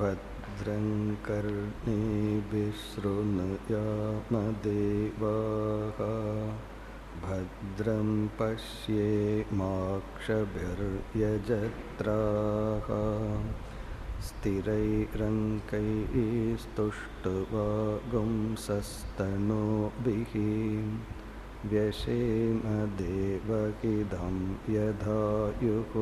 भद्रं कर्णेभिः शृणुयामदेवाः भद्रं पश्येमाक्षभिर्यजत्राः स्थिरैरङ्कैस्तुष्ट्वागुंसस्तनूभिः व्यशेम देवहितं यदायुः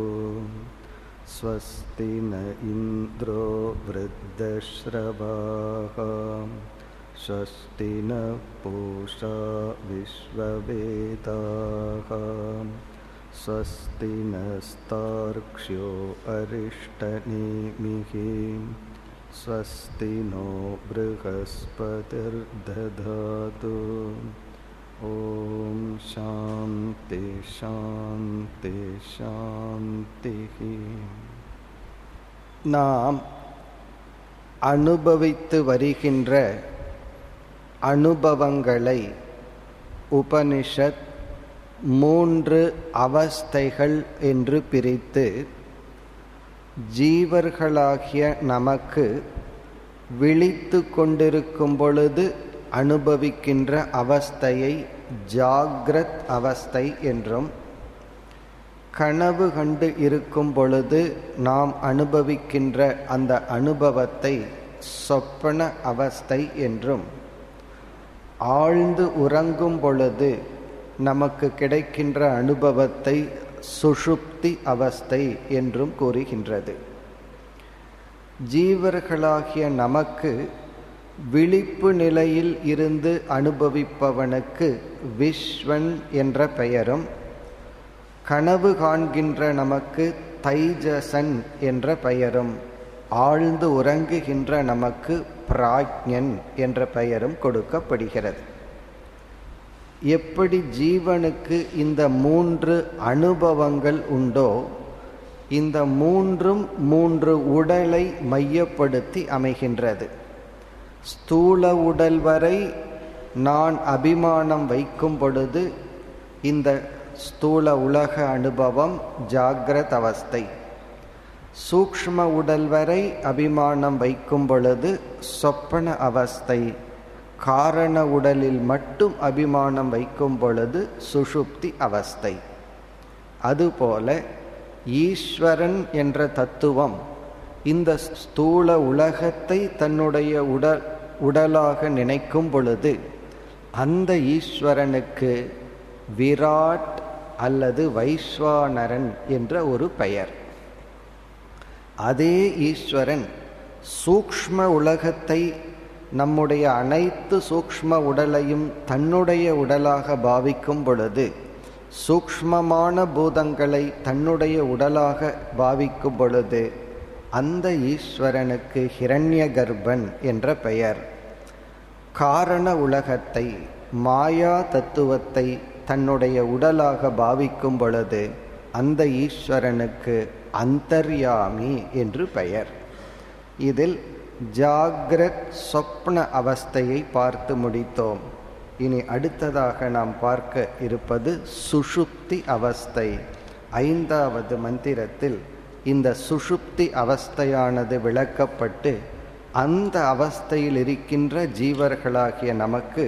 स्वस्ति न इन्द्रो वृद्धश्रवाः स्वस्ति नः पूषा विश्ववेदाः स्वस्ति नस्तार्क्ष्यो अरिष्टनेमिः स्वस्ति नो बृहस्पतिर्दधातु। ओम शांति शांति शांतिः. நாம் அனுபவித்து வருகின்ற அனுபவங்களை உபனிஷத் 3 அவஸ்தைகள் என்று பிரித்து ஜீவர்களாகிய நமக்கு விழித்து கொண்டிருக்கும் பொழுது அனுபவிக்கின்ற அவஸ்தையை ஜாக்ரத் அவஸ்தை என்றும், கனவு கண்டு இருக்கும் பொழுது நாம் அனுபவிக்கின்ற அந்த அனுபவத்தை சொப்பன அவஸ்தை என்றும், ஆழ்ந்து உறங்கும் பொழுது நமக்கு கிடைக்கின்ற அனுபவத்தை சுஷுப்தி அவஸ்தை என்றும் கூறுகின்றது. ஜீவர்களாகிய நமக்கு விழிப்பு நிலையில் இருந்து அனுபவிப்பவனுக்கு விஸ்வன் என்ற பெயரும், கனவு காண்கின்ற நமக்கு தைஜசன் என்ற பெயரும், ஆழ்ந்து உறங்குகின்ற நமக்கு பிராக்ஞன் என்ற பெயரும் கொடுக்கப்படுகிறது. எப்படி ஜீவனுக்கு இந்த 3 அனுபவங்கள் உண்டோ, இந்த 3 உடலை மையப்படுத்தி அமைகின்றது. ஸ்தூல உடல் வரை நான் அபிமானம் வைக்கும் பொழுது இந்த ஸ்தூல உலக அனுபவம் ஜாக்ரத் அவஸ்தை. சூக்ஷ்ம உடல் வரை அபிமானம் வைக்கும் பொழுது சொப்பன அவஸ்தை. காரண உடலில் மட்டும் அபிமானம் வைக்கும் பொழுது சுஷுப்தி அவஸ்தை. அதுபோல ஈஸ்வரன் என்ற தத்துவம் இந்த ஸ்தூல உலகத்தை தன்னுடைய உடலாக நினைக்கும் பொழுது அந்த ஈஸ்வரனுக்கு விராட் அல்லது வைஸ்வானரன் என்ற ஒரு பெயர். அதே ஈஸ்வரன் சூக்ஷ்ம உலகத்தை, நம்முடைய அனைத்து சூக்ஷ்ம உடலையும் தன்னுடைய உடலாக பாவிக்கும் பொழுது, சூக்ஷ்மமான பூதங்களை தன்னுடைய உடலாக பாவிக்கும் பொழுது அந்த ஈஸ்வரனுக்கு ஹிரண்ய கர்ப்பன் என்ற பெயர். காரண உலகத்தை, மாயா தத்துவத்தை தன்னுடைய உடலாக பாவிக்கும் பொழுது அந்த ஈஸ்வரனுக்கு அந்தர்யாமி என்று பெயர். இதில் ஜாக்ரத் சொப்ன அவஸ்தையை பார்த்து முடித்தோம். இனி அடுத்ததாக நாம் பார்க்க இருப்பது சுஷுப்தி அவஸ்தை. 5வது மந்திரத்தில் இந்த சுஷுப்தி அவஸ்தையானது விளக்கப்பட்டு அந்த அவஸ்தையில் இருக்கின்ற ஜீவர்களாகிய நமக்கு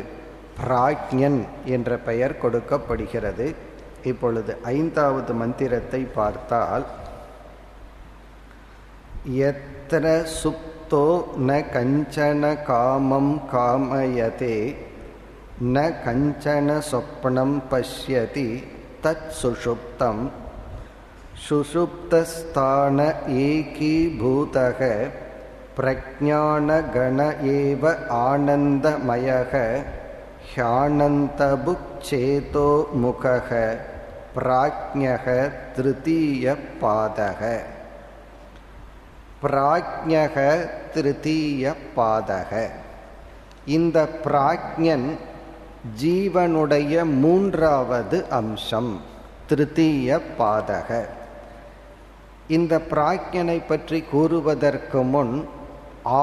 பிராக்ஞன் என்ற பெயர் கொடுக்கப்படுகிறது. இப்பொழுது 5வது மந்திரத்தை பார்த்தால், யத்ர சுப்தோ ந கஞ்சன காமம் காமயதே ந கஞ்சன சொப்னம் பஷ்யதி தத் சுஷுப்தம் சுஷுப்தஸ்தான ஏகீபூதக பிரஜ்ஞான கண ஏவ ஆனந்தமயக ஹ்யானந்தபுச்சேதோ முகக பிராக்ஞக திருத்தீய பாதக. பிராக்ஞக திருத்தீய பாதக. இந்த பிராக்ஞன் ஜீவனுடைய 3வது அம்சம், திருத்தீய பாதக. இந்த பிராக்ஞனை பற்றி கூறுவதற்கு முன்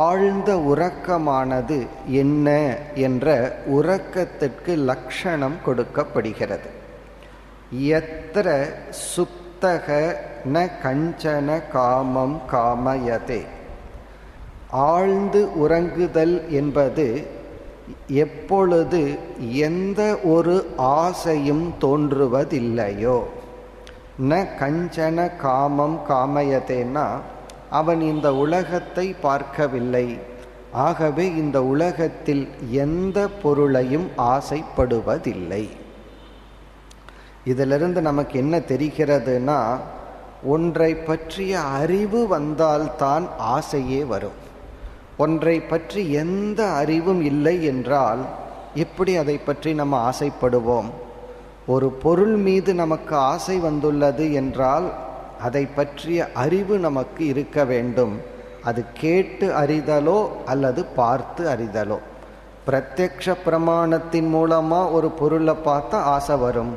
ஆழ்ந்த உறக்கமானது என்ன என்ற உறக்கத்திற்கு லட்சணம் கொடுக்கப்படுகிறது. யத்ர சுப்தக ந கஞ்சன காமம் காமயதே. ஆழ்ந்து உறங்குதல் என்பது எப்பொழுது எந்த ஒரு ஆசையும் தோன்றுவதில்லையோ, ந கஞ்சன காமம் காமயதேனா, அவன் இந்த உலகத்தை பார்க்கவில்லை, ஆகவே இந்த உலகத்தில் எந்த பொருளையும் ஆசைப்படுவதில்லை. இதிலிருந்து நமக்கு என்ன தெரிகிறதுனா, ஒன்றை பற்றிய அறிவு வந்தால்தான் ஆசையே வரும். ஒன்றை பற்றி எந்த அறிவும் இல்லை என்றால் எப்படி அதை பற்றி நம்ம ஆசைப்படுவோம்? ஒரு பொருள் மீது நமக்கு ஆசை வந்துள்ளது என்றால் அதை பற்றிய அறிவு நமக்கு இருக்க வேண்டும். அது கேட்டு அறிதலோ அல்லது பார்த்து அறிதலோ. பிரத்யக்ஷ பிரமாணத்தின் மூலமாக ஒரு பொருளை பார்த்தா ஆசை வரும்,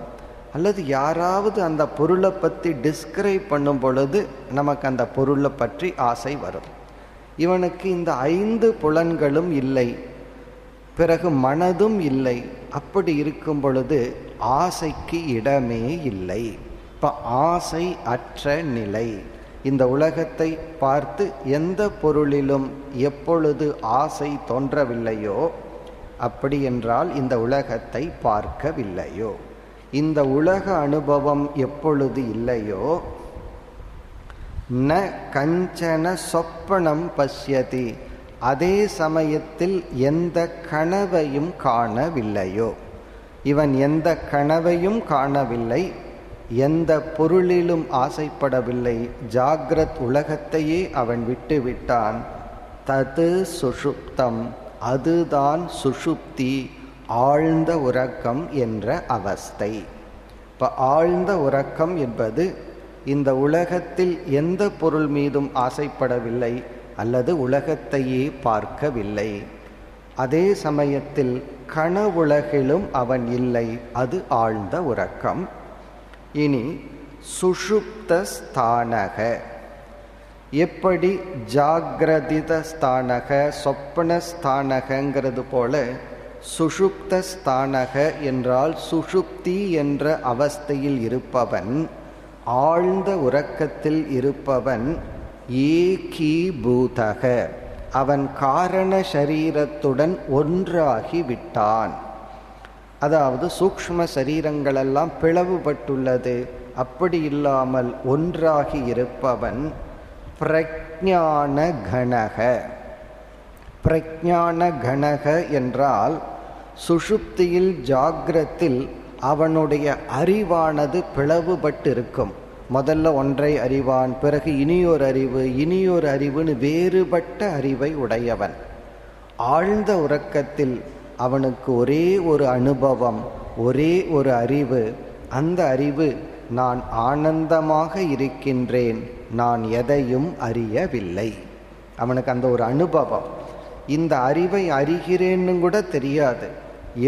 அல்லது யாராவது அந்த பொருளை பற்றி டிஸ்கிரைப் பண்ணும் பொழுது நமக்கு அந்த பொருளை பற்றி ஆசை வரும். இவனுக்கு இந்த 5 புலன்களும் இல்லை, பிறகு மனதும் இல்லை. அப்படி இருக்கும் பொழுது ஆசைக்கு இடமே இல்லை. இப்போ ஆசை அற்ற நிலை. இந்த உலகத்தை பார்த்து எந்த பொருளிலும் எப்பொழுது ஆசை தோன்றவில்லையோ, அப்படி என்றால் இந்த உலகத்தை பார்க்கவில்லையோ, இந்த உலக அனுபவம் எப்பொழுது இல்லையோ, ந கஞ்சன சொப்பனம் பஷ்யதி, அதே சமயத்தில் எந்த கனவையும் காணவில்லையோ. இவன் எந்த கனவையும் காணவில்லை, எந்த பொருளிலும் ஆசைப்படவில்லை, ஜாகிரத் உலகத்தையே அவன் விட்டு விட்டான். தது சுஷுப்தம், அதுதான் சுஷுப்தி, ஆழ்ந்த உறக்கம் என்ற அவஸ்தை. இப்போ ஆழ்ந்த உறக்கம் என்பது இந்த உலகத்தில் எந்த பொருள் மீதும் ஆசைப்படவில்லை அல்லது உலகத்தையே பார்க்கவில்லை. அதே சமயத்தில் கனவுலகிலும் அவன் இல்லை, அது ஆழ்ந்த உறக்கம். இனி சுஷுப்தஸ்தானக, எப்படி ஜாகிரதித ஸ்தானக சொப்பனஸ்தானகங்கிறது போல சுஷுப்தஸ்தானக என்றால் சுஷுப்தி என்ற அவஸ்தையில் இருப்பவன், ஆழ்ந்த உறக்கத்தில் இருப்பவன் ஏகீபூதக, அவன் காரண சரீரத்துடன் ஒன்றாகி விட்டான். அதாவது சூக்ஷ்ம சரீரங்களெல்லாம் பிளவுபட்டுள்ளது, அப்படி இல்லாமல் ஒன்றாகி இருப்பவன் பிரஜ்ஞான கணக. பிரஜ்ஞான கணக என்றால் சுஷுப்தியில் ஜாகிரத்தில் அவனுடைய அறிவானது பிளவுபட்டு இருக்கும். முதல்ல ஒன்றை அறிவான், பிறகு இனியொரு அறிவு, இனியொரு அறிவுன்னு வேறுபட்ட அறிவை உடையவன். ஆழ்ந்த உறக்கத்தில் அவனுக்கு ஒரே ஒரு அனுபவம், ஒரே ஒரு அறிவு. அந்த அறிவு, நான் ஆனந்தமாக இருக்கின்றேன், நான் எதையும் அறியவில்லை. அவனுக்கு அந்த ஒரு அனுபவம். இந்த அறிவை அறிகிறேன்னு கூட தெரியாது.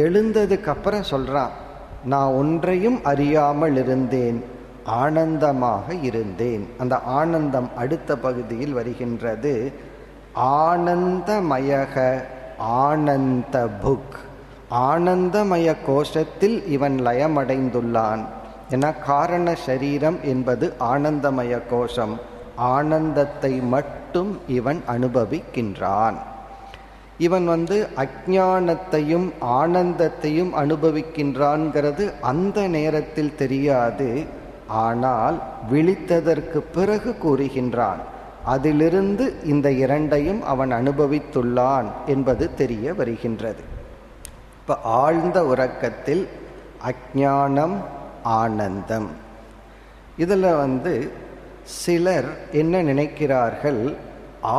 எழுந்ததுக்கு அப்புறம் சொல்றான், நான் ஒன்றையும் அறியாமல் இருந்தேன், ஆனந்தமாக இருந்தேன். அந்த ஆனந்தம் அடுத்த பகுதியில் வருகின்றது. ஆனந்தமயக ஆனந்த புக், ஆனந்தமய கோஷத்தில் இவன் லயமடைந்துள்ளான். ஏன்னா காரண சரீரம் என்பது ஆனந்தமய கோஷம். ஆனந்தத்தை மட்டும் இவன் அனுபவிக்கின்றான். இவன் அஞ்ஞானத்தையும் ஆனந்தத்தையும் அனுபவிக்கின்றான்கிறது அந்த நேரத்தில் தெரியாது. ஆனால் விழித்ததற்கு பிறகு கூறுகின்றான், அதிலிருந்து இந்த இரண்டையும் அவன் அனுபவித்துள்ளான் என்பது தெரிய வருகின்றது. இப்போ ஆழ்ந்த உறக்கத்தில் அஞ்ஞானம், ஆனந்தம். இதில் சிலர் என்ன நினைக்கிறார்கள்,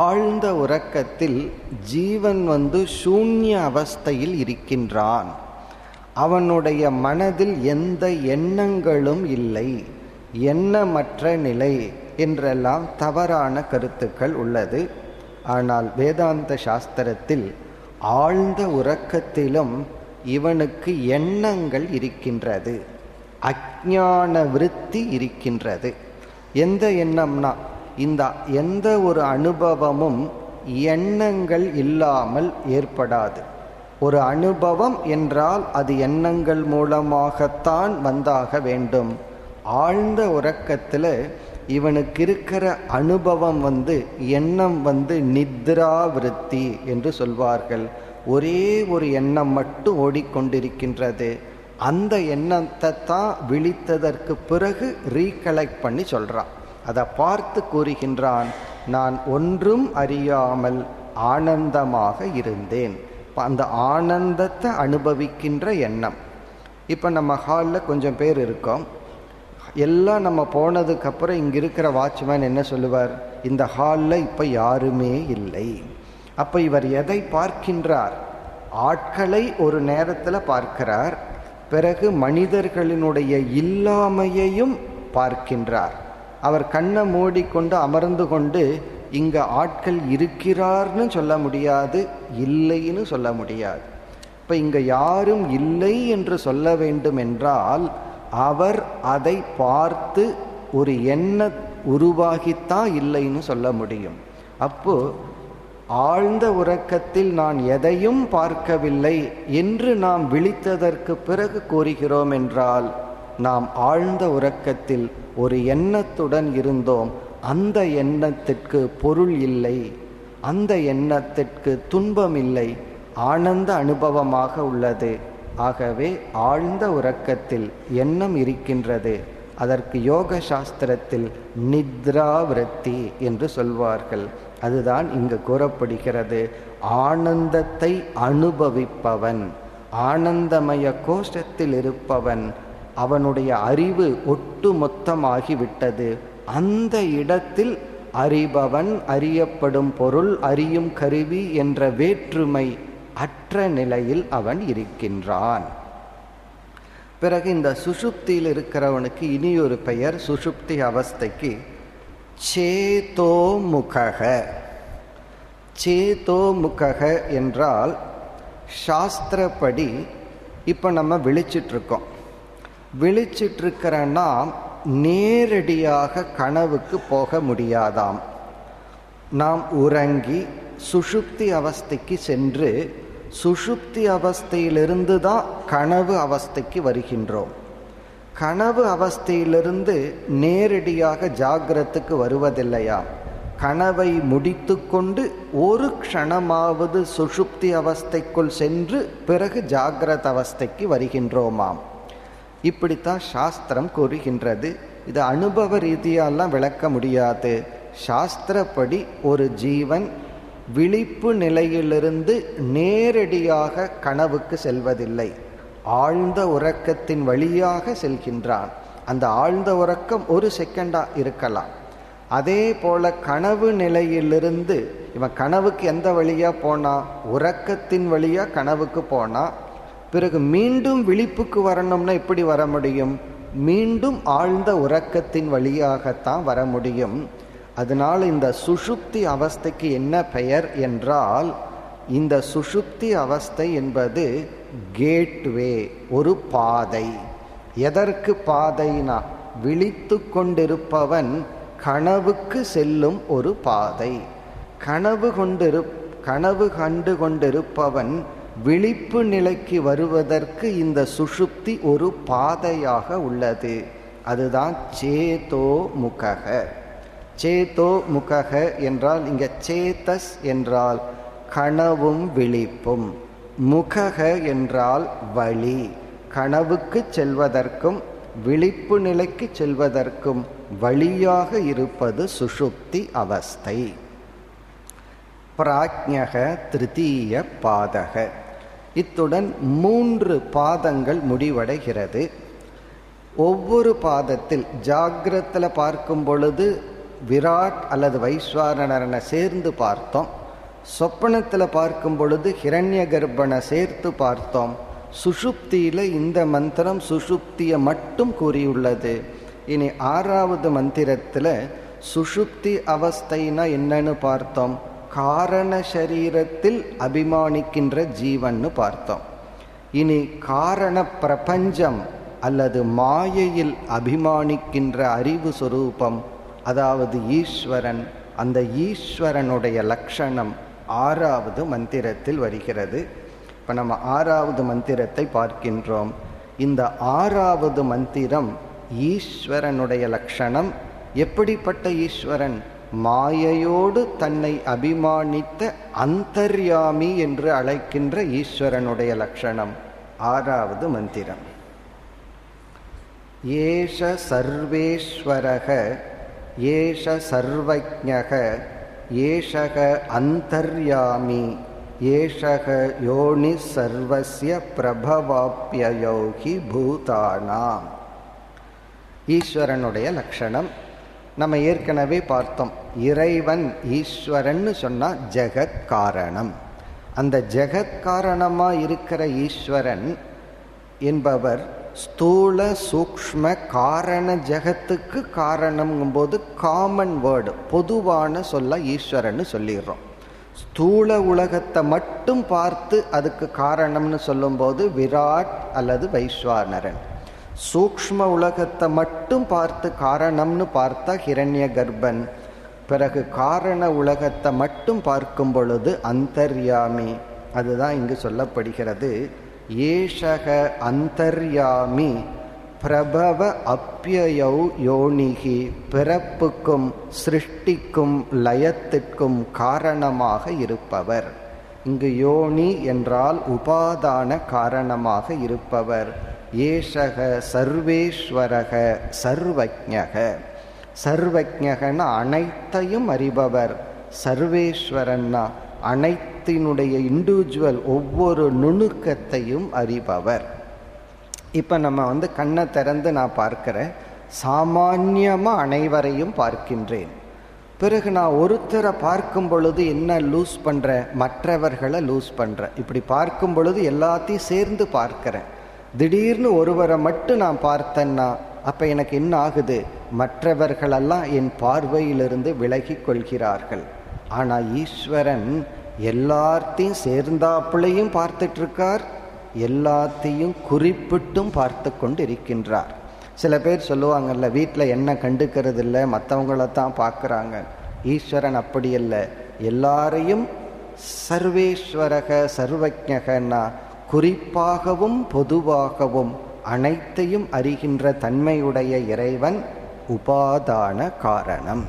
ஆழ்ந்த உறக்கத்தில் ஜீவன் சூன்ய அவஸ்தையில் இருக்கின்றான், அவனுடைய மனதில் எந்த எண்ணங்களும் இல்லை, எண்ணமற்ற நிலை என்றெல்லாம் தவறான கருத்துக்கள் உள்ளது. ஆனால் வேதாந்த சாஸ்திரத்தில் ஆழ்ந்த உறக்கத்திலும் இவனுக்கு எண்ணங்கள் இருக்கின்றது, அஞ்ஞான விருத்தி இருக்கின்றது. எந்த எண்ணம்னா, இந்த எந்த ஒரு அனுபவமும் எண்ணங்கள் இல்லாமல் ஏற்படாது. ஒரு அனுபவம் என்றால் அது எண்ணங்கள் மூலமாகத்தான் வந்தாக வேண்டும். ஆழ்ந்த உறக்கத்தில் இவனுக்கு இருக்கிற அனுபவம் எண்ணம் நித்ரா விருத்தி என்று சொல்வார்கள். ஒரே ஒரு எண்ணம் மட்டும் ஓடிக்கொண்டிருக்கின்றது. அந்த எண்ணத்தை தான் விழித்ததற்கு பிறகு ரீகலெக்ட் பண்ணி சொல்றான். அதை பார்த்து கூறுகின்றான், நான் ஒன்றும் அறியாமல் ஆனந்தமாக இருந்தேன். அந்த ஆனந்தத்தை அனுபவிக்கின்ற எண்ணம். இப்போ நம்ம ஹாலில் கொஞ்சம் பேர் இருக்கோம். எல்லாம் நம்ம போனதுக்கப்புறம் இங்கே இருக்கிற வாட்ச்மேன் என்ன சொல்லுவார்? இந்த ஹாலில் இப்போ யாருமே இல்லை. அப்போ இவர் எதை பார்க்கின்றார்? ஆட்களை ஒரு நேரத்தில் பார்க்கிறார், பிறகு மனிதர்களினுடைய இல்லாமையையும் பார்க்கின்றார். அவர் கண்ணை மூடிக்கொண்டு அமர்ந்து கொண்டு இங்க ஆட்கள் இருக்கிறார்னு சொல்ல முடியாது, இல்லைன்னு சொல்ல முடியாது. இப்ப இங்க யாரும் இல்லை என்று சொல்ல வேண்டும் என்றால் அவர் அதை பார்த்து ஒரு எண்ணம் உருவாகித்தான் இல்லைன்னு சொல்ல முடியும். அப்போ ஆழ்ந்த உறக்கத்தில் நான் எதையும் பார்க்கவில்லை என்று நாம் விழித்ததற்கு பிறகு கூறுகிறோம் என்றால் நாம் ஆழ்ந்த உறக்கத்தில் ஒரு எண்ணத்துடன் இருந்தோம். அந்த எண்ணத்திற்கு பொருள் இல்லை, அந்த எண்ணத்திற்கு துன்பம் இல்லை, ஆனந்த அனுபவமாக உள்ளது. ஆகவே ஆழ்ந்த உறக்கத்தில் எண்ணம் இருக்கின்றது. அதற்கு யோக சாஸ்திரத்தில் நித்ரா விருத்தி என்று சொல்வார்கள். அதுதான் இங்கு கூறப்படுகிறது. ஆனந்தத்தை அனுபவிப்பவன், ஆனந்தமய கோஷத்தில் இருப்பவன், அவனுடைய அறிவு ஒட்டு மொத்தமாகிவிட்டது. அந்த இடத்தில் அறிபவன், அறியப்படும் பொருள், அறியும் கருவி என்ற வேற்றுமை அற்ற நிலையில் அவன் இருக்கின்றான். பிறகு இந்த சுஷுப்தியில் இருக்கிறவனுக்கு இனியொரு பெயர், சுஷுப்தி அவஸ்தைக்கு சேதோமுகக. சேதோமுகக என்றால் சாஸ்திரப்படி இப்போ நம்ம விழிச்சிட்ருக்கோம். விழிச்சிட்ருக்கிற நாம் நேரடியாக கனவுக்கு போக முடியாதாம். நாம் உறங்கி சுஷுப்தி அவஸ்தைக்கு சென்று சுஷுப்தி அவஸ்தையிலிருந்து தான் கனவு அவஸ்தைக்கு வருகின்றோம். கனவு அவஸ்தையிலிருந்து நேரடியாக ஜாகிரத்துக்கு வருவதில்லையா? கனவை முடித்து கொண்டு ஒரு க்ஷணமாவது சுஷுப்தி அவஸ்தைக்குள் சென்று பிறகு ஜாகிரத அவஸ்தைக்கு வருகின்றோமாம். இப்படித்தான் சாஸ்திரம் கூறுகின்றது. இது அனுபவ ரீதியெல்லாம் விளக்க முடியாது. சாஸ்திரப்படி ஒரு ஜீவன் விழிப்பு நிலையிலிருந்து நேரடியாக கனவுக்கு செல்வதில்லை, ஆழ்ந்த உறக்கத்தின் வழியாக செல்கின்றான். அந்த ஆழ்ந்த உறக்கம் ஒரு செகண்டா இருக்கலாம். அதே போல கனவு நிலையிலிருந்து இவன் கனவுக்கு எந்த வழியா போனா? உறக்கத்தின் வழியா கனவுக்கு போனா, பிறகு மீண்டும் விழிப்புக்கு வரணும்னா எப்படி வர முடியும்? மீண்டும் ஆழ்ந்த உறக்கத்தின் வழியாகத்தான் வர முடியும். அதனால இந்த சுஷுப்தி அவஸ்தைக்கு என்ன பெயர் என்றால், இந்த சுஷுப்தி அவஸ்தை என்பது கேட்வே, ஒரு பாதை. எதற்கு பாதைனா, விழித்து கொண்டிருப்பவன் கனவுக்கு செல்லும் ஒரு பாதை. கனவு கண்டு கொண்டிருப்பவன் விழிப்பு நிலைக்கு வருவதற்கு இந்த சுஷுப்தி ஒரு பாதையாக உள்ளது. அதுதான் சேதோ முகக. சேதோ முகக என்றால் இங்க சேதஸ் என்றால் கனவும் விழிப்பும், முகக என்றால் வழி. கனவுக்கு செல்வதற்கும் விழிப்பு நிலைக்கு செல்வதற்கும் வழியாக இருப்பது சுஷுப்தி அவஸ்தை. பிராக்ஞக திருத்தீய பாதக. இத்துடன் 3 பாதங்கள் முடிவடைகிறது. ஒவ்வொரு பாதத்தில் ஜாகிரத்தில் பார்க்கும் பொழுது விராட் அல்லது வைஸ்வானரனை சேர்ந்து பார்த்தோம். சொப்பனத்தில் பார்க்கும் பொழுது ஹிரண்ய கர்ப்பனை சேர்த்து பார்த்தோம். சுஷுப்தியில் இந்த மந்திரம் சுஷுப்தியை மட்டும் கூறியுள்ளது. இனி 6வது மந்திரத்தில் சுஷுப்தி அவஸ்தைனா என்னன்னு பார்த்தோம். காரண சரீரத்தில் அபிமானிக்கின்ற ஜீவன்னு பார்த்தோம். இனி காரண பிரபஞ்சம் அல்லது மாயையில் அபிமானிக்கின்ற அறிவு சொரூபம், அதாவது ஈஸ்வரன். அந்த ஈஸ்வரனுடைய லட்சணம் 6வது மந்திரத்தில் வருகிறது. இப்போ நம்ம 6வது மந்திரத்தை பார்க்கின்றோம். இந்த 6வது மந்திரம் ஈஸ்வரனுடைய லட்சணம், எப்படிப்பட்ட ஈஸ்வரன்? மாயையோடு தன்னை அபிமானித்த அந்தர்யாமி என்று அழைக்கின்ற ஈஸ்வரனுடைய லட்சணம். ஆறாவது மந்திரம். ஏஷ சர்வேஸ்வரக ஏஷ சர்வஜ்ஞக ஏஷக அந்தர்யாமி ஏஷக யோனி சர்வஸ்ய பிரபவாப்யயோகி பூதானாம். ஈஸ்வரனுடைய லட்சணம் நம்ம ஏற்கனவே பார்த்தோம். இறைவன் ஈஸ்வரன் சொன்னா ஜெகத் காரணம். அந்த ஜெகத் காரணமா இருக்கிற ஈஸ்வரன் என்பவர் ஸ்தூல சூக்ஷ்ம காரண ஜெகத்துக்கு காரணம்ங்கும் போது காமன் வேர்டு, பொதுவான சொல்ல ஈஸ்வரன் சொல்லிடுறோம். ஸ்தூல உலகத்தை மட்டும் பார்த்து அதுக்கு காரணம்னு சொல்லும்போது விராட் அல்லது வைஸ்வானரன். சூக்ஷ்ம உலகத்தை மட்டும் பார்த்து காரணம்னு பார்த்தா ஹிரண்ய கர்ப்பன். பிறகு காரண உலகத்தை மட்டும் பார்க்கும் பொழுது அந்தர்யாமி. அதுதான் இங்கு சொல்லப்படுகிறது. ஏஷக அந்தர்யாமி பிரபவ அப்யயௌ யோனிகி, பிறப்புக்கும் சிருஷ்டிக்கும் லயத்திற்கும் காரணமாக இருப்பவர். இங்கு யோனி என்றால் உபாதான காரணமாக இருப்பவர். ஏஷக சர்வேஸ்வரக சர்வஜ்ஞக. சர்வஜ்ஞகன்னா அனைத்தையும் அறிபவர். சர்வேஸ்வரன்னா அனைத்தினுடைய இண்டிவிஜுவல் ஒவ்வொரு நுணுக்கத்தையும் அறிபவர். இப்போ நம்ம கண்ணை திறந்து நான் பார்க்கிறேன், சாமான்யமாக அனைவரையும் பார்க்கின்றேன். பிறகு நான் ஒருத்தரை பார்க்கும் பொழுது என்ன லூஸ் பண்ணுறேன்? மற்றவர்களை லூஸ் பண்ணுறேன். இப்படி பார்க்கும் பொழுது எல்லாத்தையும் சேர்ந்து பார்க்கிறேன். திடீர்னு ஒருவரை மட்டும் நான் பார்த்தேன்னா அப்போ எனக்கு என்ன ஆகுது? மற்றவர்களெல்லாம் என் பார்வையிலிருந்து விலகி கொள்கிறார்கள். ஆனால் ஈஸ்வரன் எல்லாத்தையும் சேர்ந்தாப்புலையும் பார்த்துட்டு இருக்கார், எல்லாத்தையும் குறிப்பிட்டும் பார்த்து கொண்டு இருக்கின்றார். சில பேர் சொல்லுவாங்கல்ல, வீட்டில் என்ன கண்டுக்கிறது இல்லை, மற்றவங்களத்தான் பார்க்குறாங்க. ஈஸ்வரன் அப்படி இல்லை. எல்லாரையும் சர்வேஸ்வரக சர்வஜ்ஞகன்னா குறிப்பாகவும் பொதுவாகவும் அனைத்தையும் அறிகின்ற தன்மையுடைய இறைவன் உபாதான காரணம்.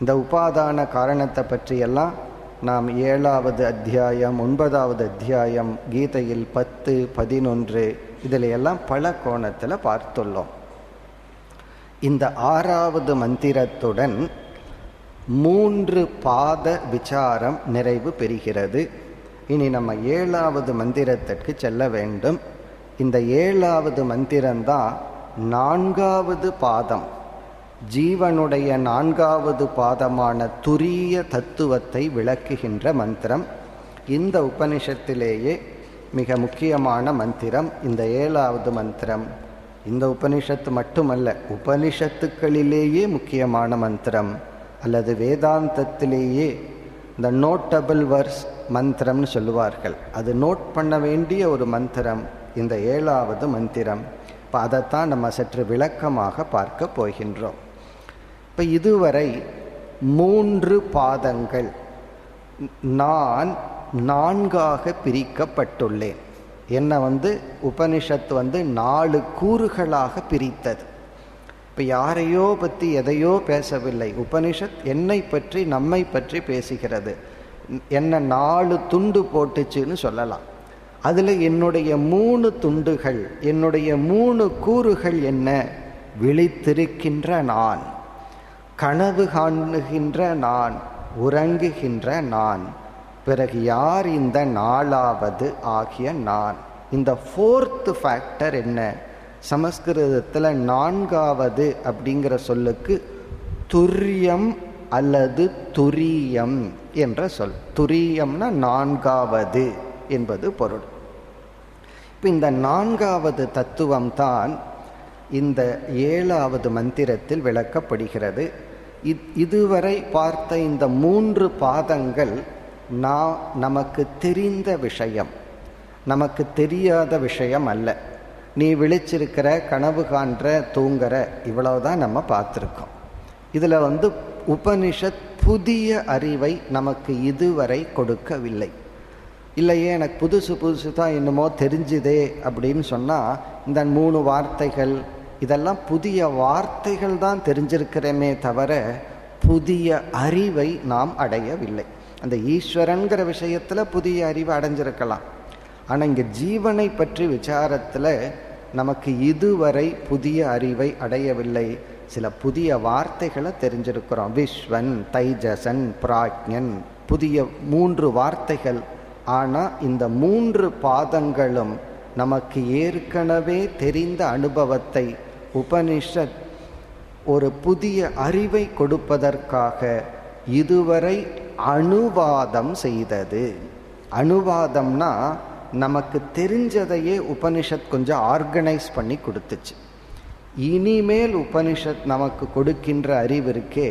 இந்த உபாதான காரணத்தை பற்றியெல்லாம் நாம் 7வது அத்தியாயம் 9வது அத்தியாயம் கீதையில் 10, 11 இதில் எல்லாம் பல கோணத்தில் பார்த்துள்ளோம். இந்த 6வது மந்திரத்துடன் 3 பாத விசாரம் நிறைவு பெறுகிறது. இனி நம்ம 7வது மந்திரத்திற்கு செல்ல வேண்டும். இந்த 7வது மந்திரம்தான் 4வது பாதம், ஜீவனுடைய 4வது பாதமான துரிய தத்துவத்தை விளக்குகின்ற மந்திரம். இந்த உபனிஷத்திலேயே மிக முக்கியமான மந்திரம் இந்த 7வது மந்திரம். இந்த உபனிஷத்து மட்டுமல்ல, உபனிஷத்துக்களிலேயே முக்கியமான மந்திரம், அல்லது வேதாந்தத்திலேயே இந்த நோட்டபிள் வர்ஸ் மந்திரம்னு சொல்லுவார்கள். அது நோட் பண்ண வேண்டிய ஒரு மந்திரம் இந்த 7வது மந்திரம். இப்போ அதைத்தான் நம்ம சற்று விளக்கமாக பார்க்க போகின்றோம். இப்போ இதுவரை 3 பாதங்கள் நான் 4ஆக பிரிக்கப்பட்டுள்ளேன். என்னை உபனிஷத்து 4 கூறுகளாக பிரித்தது. இப்போ யாரையோ பற்றி எதையோ பேசவில்லை. உபனிஷத் என்னை பற்றி நம்மை பற்றி பேசுகிறது. என்ன 4 துண்டு போட்டுச்சுன்னு சொல்லலாம். அதில் என்னுடைய 3 துண்டுகள், என்னுடைய 3 கூறுகள் என்ன? விழித்திருக்கின்ற நான், கனவு காணுகின்ற நான், உறங்குகின்ற நான், பிறகு யார் இந்த 4வது ஆகிய நான். இந்த 4th ஃபேக்டர் என்ன? சமஸ்கிருதத்தில் 4வது அப்படிங்கிற சொல்லுக்கு துரியம் அல்லது துரியம் என்ற சொல். துரியம்னா 4வது என்பது பொருள். இப்போ இந்த 4வது தத்துவம் தான் இந்த 7வது மந்திரத்தில் விளக்கப்படுகிறது. இதுவரை பார்த்த இந்த 3 பாதங்கள் நமக்கு தெரிந்த விஷயம், நமக்கு தெரியாத விஷயம் அல்ல. நீ விழிச்சிருக்கிற, கனவு காண்ற, தூங்குற, இவ்வளவுதான் நம்ம பார்த்துருக்கோம். இதில் உபனிஷத் புதிய அறிவை நமக்கு இதுவரை கொடுக்கவில்லை. இல்லையே எனக்கு புதுசு தான் என்னமோ தெரிஞ்சுதே அப்படின்னு சொன்னால் இந்த 3 வார்த்தைகள் இதெல்லாம் புதிய வார்த்தைகள் தான் தெரிஞ்சிருக்கிறோமே தவிர புதிய அறிவை நாம் அடையவில்லை. அந்த ஈஸ்வரன்கிற விஷயத்தில் புதிய அறிவை அடைஞ்சிருக்கலாம். ஆனால் இங்கே ஜீவனை பற்றி விசாரத்தில் நமக்கு இதுவரை புதிய அறிவை அடையவில்லை. சில புதிய வார்த்தைகளை தெரிஞ்சிருக்கிறோம். விஸ்வன், தைஜசன், பிராக்ஞன், புதிய 3 வார்த்தைகள். ஆனால் இந்த 3 பாதங்களும் நமக்கு ஏற்கனவே தெரிந்த அனுபவத்தை உபனிஷத் ஒரு புதிய அறிவை கொடுப்பதற்காக இதுவரை அனுவாதம் செய்தது. அனுவாதம்னா நமக்கு தெரிஞ்சதையே உபனிஷத் கொஞ்சம் ஆர்கனைஸ் பண்ணி கொடுத்துச்சு. இனிமேல் உபனிஷத் நமக்கு கொடுக்கின்ற அறிவு இருக்கே,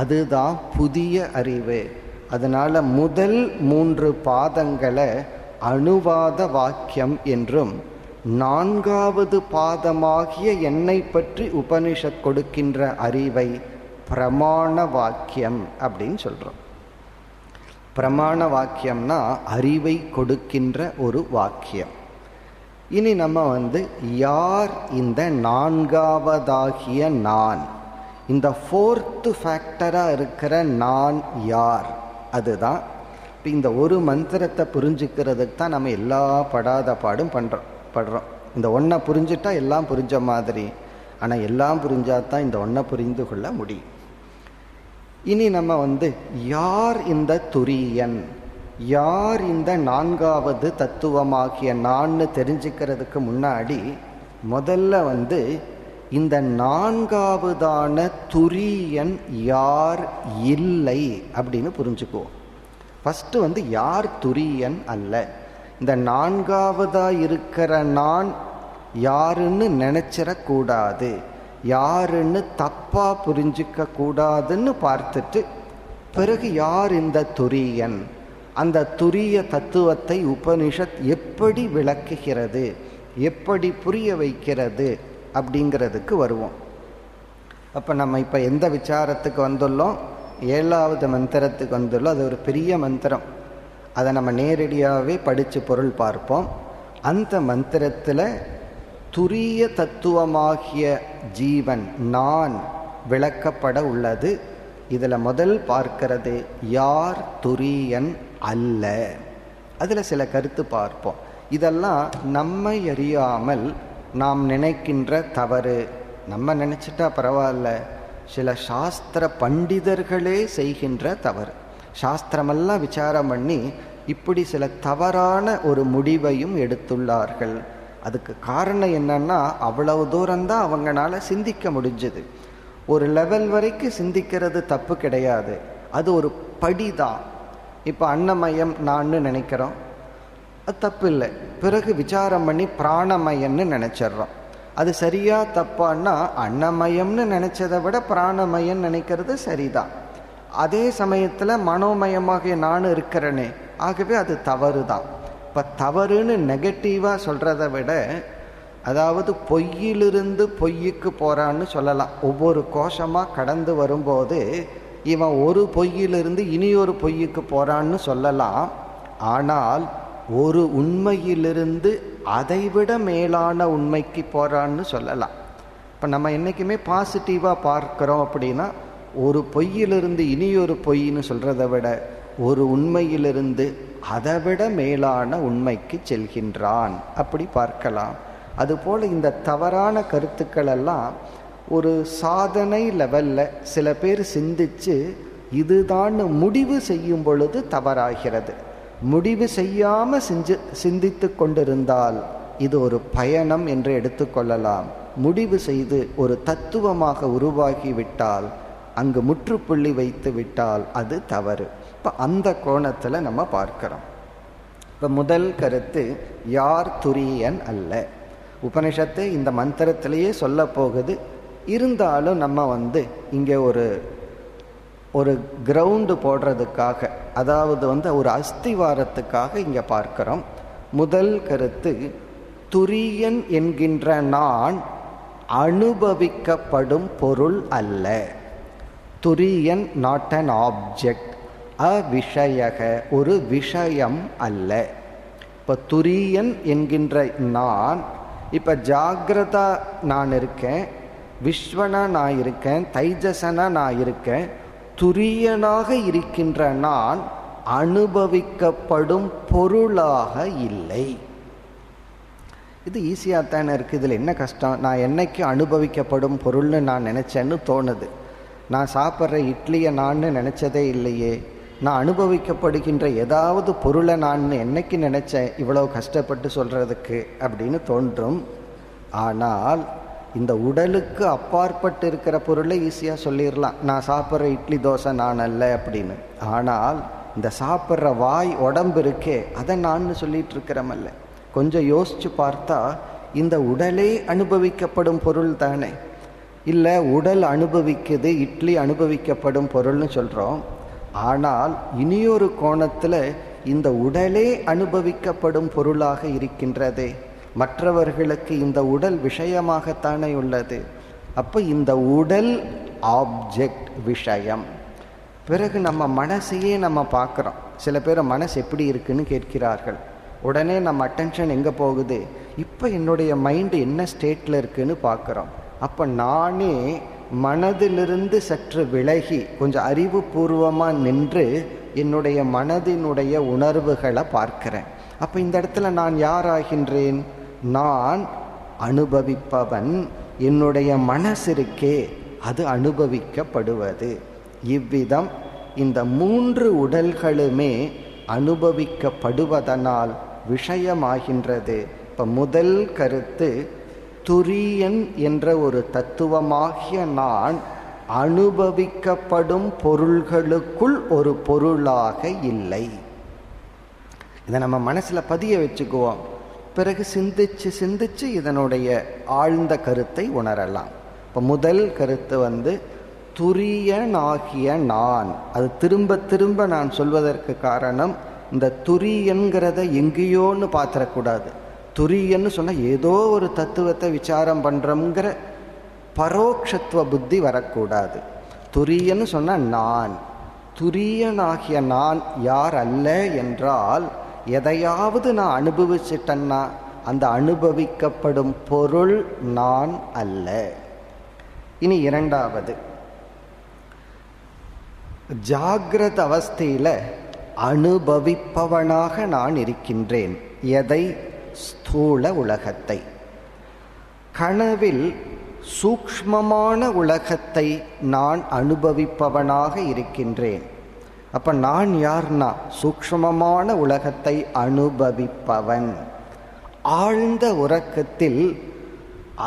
அதுதான் புதிய அறிவு. அதனால முதல் 3 பாதங்களை அனுவாத வாக்கியம் என்றும், 4வது பாதமாகிய என்னை பற்றி உபனிஷத் கொடுக்கின்ற அறிவை பிரமாண வாக்கியம் அப்படின்னு சொல்றோம். பிரமாண வாக்கியம்னா அறிவை கொடுக்கின்ற ஒரு வாக்கியம். இனி நம்ம யார் இந்த 4வதாகிய நான், இந்த 4th ஃபேக்டரா இருக்கிற நான் யார், அதுதான். இந்த ஒரு மந்திரத்தை புரிஞ்சுக்கிறதுக்கு தான் நம்ம எல்லா படாத பாடும் படுறோம். இந்த ஒன்றை புரிஞ்சுட்டா எல்லாம் புரிஞ்ச மாதிரி. ஆனால் எல்லாம் புரிஞ்சாதான் இந்த ஒன்றை புரிந்து கொள்ள முடியும். இனி நம்ம யார் இந்த துரியன், யார் இந்த 4வது தத்துவமாகிய நான் தெரிஞ்சுக்கிறதுக்கு முன்னாடி முதல்ல இந்த 4வதான துரியன் யார் இல்லை அப்படின்னு புரிஞ்சுக்குவோம். ஃபஸ்ட்டு யார் துரியன் அல்ல. இந்த 4வதா இருக்கிற நான் யாருன்னு நினைச்சிடக்கூடாது, யாருன்னு தப்பா புரிஞ்சிக்க கூடாதுன்னு பார்த்துட்டு பிறகு யார் இந்த துரியன், அந்த துரிய தத்துவத்தை உபனிஷத் எப்படி விளக்குகிறது, எப்படி புரிய வைக்கிறது அப்படிங்கிறதுக்கு வருவோம். அப்போ நம்ம இப்போ எந்த விசாரத்துக்கு வந்துள்ளோம்? 7வது மந்திரத்துக்கு வந்துள்ளோம். அது ஒரு பெரிய மந்திரம். அதை நம்ம நேரடியாகவே படித்து பொருள் பார்ப்போம். அந்த மந்திரத்தில் துரிய தத்துவமாகிய ஜீவன் நான் விளக்கப்பட உள்ளது. இதில் முதல் பார்க்கிறது யார் துரியன் அல்ல. அதில் சில கருத்து பார்ப்போம். இதெல்லாம் நம்மை அறியாமல் நாம் நினைக்கின்ற தவறு. நம்ம நினச்சிட்டா பரவாயில்ல, சில சாஸ்திர பண்டிதர்களே செய்கின்ற தவறு. சாஸ்திரமெல்லாம் விசாரம் பண்ணி இப்படி சில தவறான ஒரு முடிவையும் எடுத்துள்ளார்கள். அதுக்கு காரணம் என்னன்னா, அவ்வளவு தூரம்தான் அவங்களால சிந்திக்க முடிஞ்சது. ஒரு லெவல் வரைக்கும் சிந்திக்கிறது தப்பு கிடையாது, அது ஒரு படிதான். இப்போ அன்னமயம் நான் நினைக்கிறோம், அது தப்பு இல்லை. பிறகு விசாரம் பண்ணி பிராணமயம்னு நினைச்சிட்றோம். அது சரியா தப்பான்னா, அன்னமயம்னு நினைச்சதை விட பிராணமயம் நினைக்கிறது சரிதான். அதே சமயத்தில் மனோமயமாக நான் இருக்கிறேனே, ஆகவே அது தவறு தான். இப்போ தவறுன்னு நெகட்டிவாக சொல்கிறத விட, அதாவது பொய்யிலிருந்து பொய்யுக்கு போகிறான்னு சொல்லலாம். ஒவ்வொரு கோஷமாக கடந்து வரும்போது இவன் ஒரு பொய்யிலிருந்து இனி ஒரு பொய்யுக்கு போகிறான்னு சொல்லலாம். ஆனால் ஒரு உண்மையிலிருந்து அதைவிட மேலான உண்மைக்கு போகிறான்னு சொல்லலாம். இப்போ நம்ம என்றைக்குமே பாசிட்டிவாக பார்க்குறோம் அப்படின்னா, ஒரு பொய்யிலிருந்து இனி ஒரு பொய்ன்னு சொல்கிறத விட ஒரு உண்மையிலிருந்து அதைவிட மேலான உண்மைக்கு செல்கின்றான், அப்படி பார்க்கலாம். அதுபோல் இந்த தவறான கருத்துக்கள் எல்லாம் ஒரு சாதனை லெவலில் சில பேர் சிந்திச்சு இதுதான் முடிவு செய்யும் பொழுது தவறாகிறது. முடிவு செய்யாமல் சிந்தித்து கொண்டிருந்தால் இது ஒரு பயணம் என்று எடுத்துக்கொள்ளலாம். முடிவு செய்து ஒரு தத்துவமாக உருவாகிவிட்டால், அங்கு முற்றுப்புள்ளி வைத்து விட்டால் அது தவறு. இப்போ அந்த கோணத்தில் நம்ம பார்க்கிறோம். இப்போ முதல் கருத்து யார் துரியன் அல்ல. உபனிஷத்து இந்த மந்திரத்திலேயே சொல்ல போகுது. இருந்தாலும் நம்ம இங்கே ஒரு கிரவுண்டு போடுறதுக்காக, அதாவது ஒரு அஸ்திவாரத்துக்காக இங்கே பார்க்கிறோம். முதல் கருத்து, துரியன் என்கின்ற நான் அனுபவிக்கப்படும் பொருள் அல்ல. துரியன் நாட் அன் ஆப்ஜெக்ட், அவிஷயக, ஒரு விஷயம் அல்ல. இப்போ துரியன் என்கின்ற நான் இப்போ ஜாகிரதா நான் இருக்கேன், விஸ்வனா நான் இருக்கேன், தைஜசனா நான் இருக்கேன். துரியனாக இருக்கின்ற நான் அனுபவிக்கப்படும் பொருளாக இல்லை. இது ஈஸியாக தானே இருக்குது. இதில் என்ன கஷ்டம்? நான் என்னைக்கு அனுபவிக்கப்படும் பொருள்னு நான் நினச்சேன்னு தோணுது. நான் சாப்பிட்ற இட்லியை நான் நினச்சதே இல்லையே. நான் அனுபவிக்கப்படுகின்ற ஏதாவது பொருளை நான் என்னைக்கு நினச்சேன் இவ்வளோ கஷ்டப்பட்டு சொல்கிறதுக்கு அப்படின்னு தோன்றும். ஆனால் இந்த உடலுக்கு அப்பாற்பட்டு இருக்கிற பொருளை ஈஸியாக சொல்லிடலாம். நான் சாப்பிட்ற இட்லி தோசை நான் அல்ல அப்படின்னு. ஆனால் இந்த சாப்பிட்ற வாய் உடம்பு இருக்கே அதை நான் சொல்லிட்டு இருக்கிறமல்ல. கொஞ்சம் யோசிச்சு பார்த்தா இந்த உடலே அனுபவிக்கப்படும் பொருள் தானே. இல்லை உடல் அனுபவிக்குது, இட்லி அனுபவிக்கப்படும் பொருள்னு சொல்கிறோம். ஆனால் இனியொரு கோணத்தில் இந்த உடலே அனுபவிக்கப்படும் பொருளாக இருக்கின்றதே. மற்றவர்களுக்கு இந்த உடல் விஷயமாகத்தானே உள்ளது. அப்போ இந்த உடல் ஆப்ஜெக்ட், விஷயம். பிறகு நம்ம மனசையே நம்ம பார்க்குறோம். சில பேர் மனசு எப்படி இருக்குன்னு கேட்கிறார்கள். உடனே நம்ம அட்டென்ஷன் எங்கே போகுது? இப்போ என்னுடைய மைண்டு என்ன ஸ்டேட்டில் இருக்குன்னு பார்க்குறோம். அப்போ நானே மனதிலிருந்து சற்று விலகி கொஞ்சம் அறிவுபூர்வமாக நின்று என்னுடைய மனதினுடைய உணர்வுகளை பார்க்கிறேன். அப்போ இந்த இடத்துல நான் யார் ஆகின்றேன்? நான் அனுபவிப்பவன். என்னுடைய மனசு இருக்கே அது அனுபவிக்கப்படுவது. இவ்விதம் இந்த 3 உடல்களுமே அனுபவிக்கப்படுவதனால் விஷயமாகின்றது. இப்போ முதல் கருத்து, துரியன் என்ற ஒரு தத்துவமாகிய நான் அனுபவிக்கப்படும் பொருள்களுக்குள் ஒரு பொருளாக இல்லை. இதை நம்ம மனசில் பதிய வச்சுக்குவோம். பிறகு சிந்திச்சு சிந்திச்சு இதனுடைய ஆழ்ந்த கருத்தை உணரலாம். இப்போ முதல் கருத்து துரியனாகிய நான். அது திரும்ப திரும்ப நான் சொல்வதற்கு காரணம், இந்த துரியன்கிறத எங்கேயோன்னு பார்த்துடக்கூடாது. துரியன்னு சொன்னால் ஏதோ ஒரு தத்துவத்தை விசாரம் பண்ணுறோங்கிற பரோட்சத்துவ புத்தி வரக்கூடாது. துரியன்னு சொன்னால் நான். துரியனாகிய நான் யார் அல்ல என்றால், எதையாவது நான் அனுபவிச்சிட்டேன்னா அந்த அனுபவிக்கப்படும் பொருள் நான் அல்ல. இனி இரண்டாவது, ஜாகிரத அவஸ்தையில் அனுபவிப்பவனாக நான் இருக்கின்றேன். எதை? ஸ்தூல உலகத்தை. கனவில் சூக்ஷ்மமான உலகத்தை நான் அனுபவிப்பவனாக இருக்கின்றேன். அப்போ நான் யார்னா சூக்ஷ்மமான உலகத்தை அனுபவிப்பவன். ஆழ்ந்த உறக்கத்தில்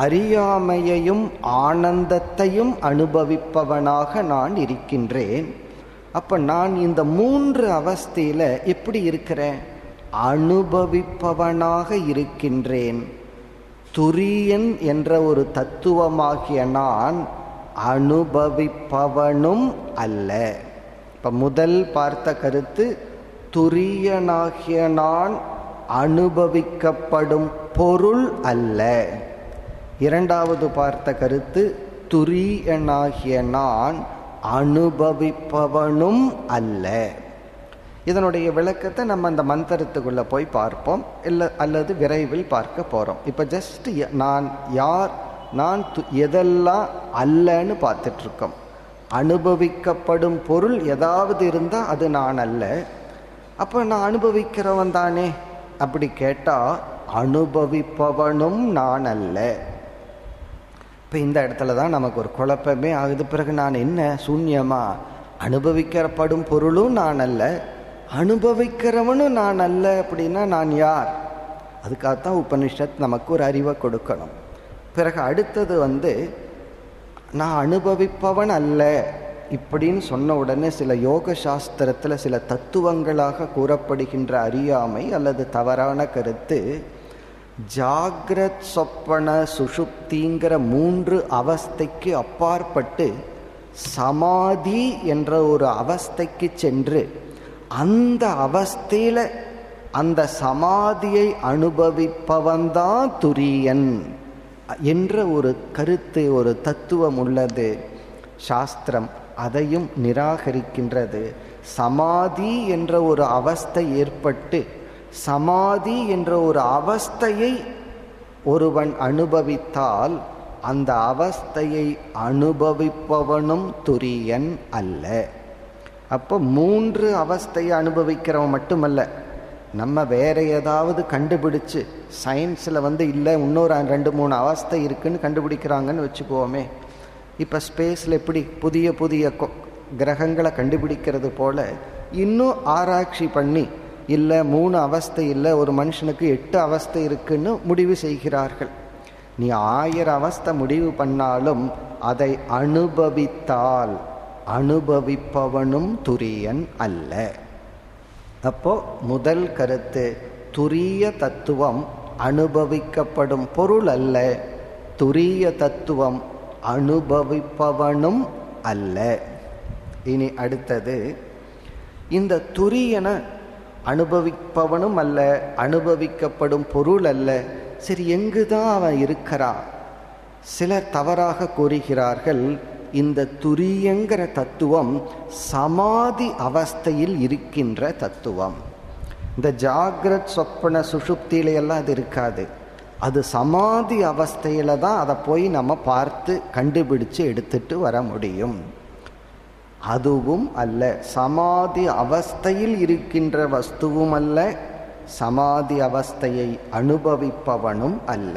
அறியாமையையும் ஆனந்தத்தையும் அனுபவிப்பவனாக நான் இருக்கின்றேன். அப்போ நான் இந்த 3 அவஸ்தையில் எப்படி இருக்கிறேன்? அனுபவிப்பவனாக இருக்கின்றேன். துரியன் என்ற ஒரு தத்துவமாகிய நான் அனுபவிப்பவனும் அல்ல. இப்போ முதல் பார்த்த கருத்து, துரியனாகிய நான் அனுபவிக்கப்படும் பொருள் அல்ல. இரண்டாவது பார்த்த கருத்து, துரியனாகிய நான் அனுபவிப்பவனும் அல்ல. இதனுடைய விளக்கத்தை நம்ம அந்த மந்திரத்துக்குள்ளே போய் பார்ப்போம், இல்லை அல்லது விரைவில் பார்க்க போகிறோம். இப்போ ஜஸ்ட் நான் யார், நான் எதெல்லாம் அல்லன்னு பார்த்துட்ருக்கோம். அனுபவிக்கப்படும் பொருள் ஏதாவது இருந்தால் அது நான் அல்ல. அப்போ நான் அனுபவிக்கிறவன் தானே அப்படி கேட்டால் அனுபவிப்பவனும் நான் அல்ல. இப்போ இந்த இடத்துல தான் நமக்கு ஒரு குழப்பமே ஆகுது. பிறகு நான் என்ன சூன்யமா? அனுபவிக்கப்படும் பொருளும் நான் அல்ல, அனுபவிக்கிறவனும் நான் அல்ல. அப்படின்னா நான் யார்? அதுக்காகத்தான் உபனிஷத் நமக்கு ஒரு அறிவை கொடுக்கணும். பிறகு அடுத்தது நான் அனுபவிப்பவன் அல்ல இப்படின்னு சொன்ன உடனே சில யோக சாஸ்திரத்தில் சில தத்துவங்களாக கூறப்படுகின்ற அறியாமை அல்லது தவறான கருத்து, ஜாகிரத் சொப்பன சுஷுப்திங்கிற 3 அவஸ்தைக்கு அப்பாற்பட்டு சமாதி என்ற ஒரு அவஸ்தைக்கு சென்று அந்த அவஸ்தையில் அந்த சமாதியை அனுபவிப்பவன்தான் துரியன் என்ற ஒரு கருத்து, ஒரு தத்துவம் உள்ளது. சாஸ்திரம் அதையும் நிராகரிக்கின்றது. சமாதி என்ற ஒரு அவஸ்தை ஏற்பட்டு சமாதி என்ற ஒரு அவஸ்தையை ஒருவன் அனுபவித்தால் அந்த அவஸ்தையை அனுபவிப்பவனும் துரியன் அல்ல. அப்போ 3 அவஸ்தையை அனுபவிக்கிறவன் மட்டுமல்ல, நம்ம வேற ஏதாவது கண்டுபிடிச்சு சயின்ஸில் இல்லை இன்னொரு 2-3 அவஸ்தை இருக்குன்னு கண்டுபிடிக்கிறாங்கன்னு வச்சுக்குவோமே. இப்போ ஸ்பேஸில் எப்படி புதிய புதிய கிரகங்களை கண்டுபிடிக்கிறது போல இன்னும் ஆராய்ச்சி பண்ணி இல்லை 3 அவஸ்தை இல்லை, ஒரு மனுஷனுக்கு 8 அவஸ்தை இருக்குன்னு முடிவு செய்கிறார்கள். நீ 1000 அவஸ்தை முடிவு பண்ணாலும் அதை அனுபவித்தால் அனுபவிப்பவனும் துரியன் அல்ல. அப்போ முதல் கருத்து, துரிய தத்துவம் அனுபவிக்கப்படும் பொருள் அல்ல, துரிய தத்துவம் அனுபவிப்பவனும் அல்ல. இனி அடுத்தது, இந்த துரியனை அனுபவிப்பவனும் அல்ல, அனுபவிக்கப்படும் பொருள் அல்ல. சரி, எங்குதான் அவன் இருக்கிறான்? சிலர் தவறாக கூறுகிறார்கள், இந்த துரியங்கிற தத்துவம் சமாதி அவஸ்தையில் இருக்கின்ற தத்துவம். இந்த ஜாகிரத் சொப்பன சுஷுப்தியிலையெல்லாம் அது இருக்காது, அது சமாதி அவஸ்தையில தான் அதை போய் நம்ம பார்த்து கண்டுபிடிச்சு எடுத்துட்டு வர முடியும். அதுவும் அல்ல, சமாதி அவஸ்தையில் இருக்கின்ற வஸ்துவும் அல்ல, சமாதி அவஸ்தையை அனுபவிப்பவனும் அல்ல.